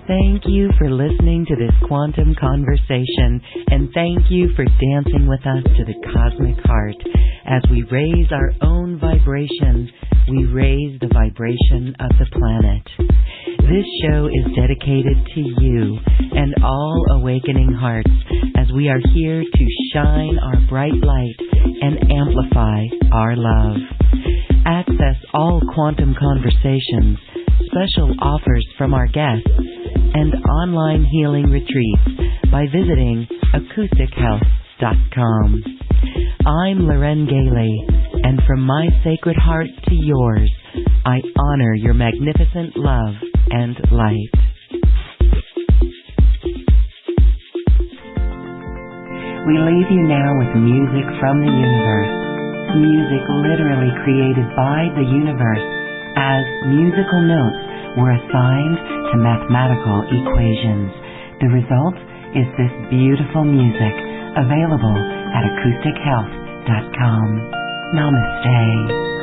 Thank you for listening to this quantum conversation, and thank you for dancing with us to the cosmic heart. As we raise our own vibration, we raise the vibration of the planet. This show is dedicated to you and all awakening hearts, as we are here to shine our bright light and amplify our love. Access all quantum conversations, special offers from our guests, and online healing retreats by visiting acoustichealth.com. I'm Loren Gailey, and from my sacred heart to yours, I honor your magnificent love and light. We leave you now with music from the universe. Music literally created by the universe, as musical notes were assigned to mathematical equations. The result is this beautiful music, available at acoustichealth.com. Namaste.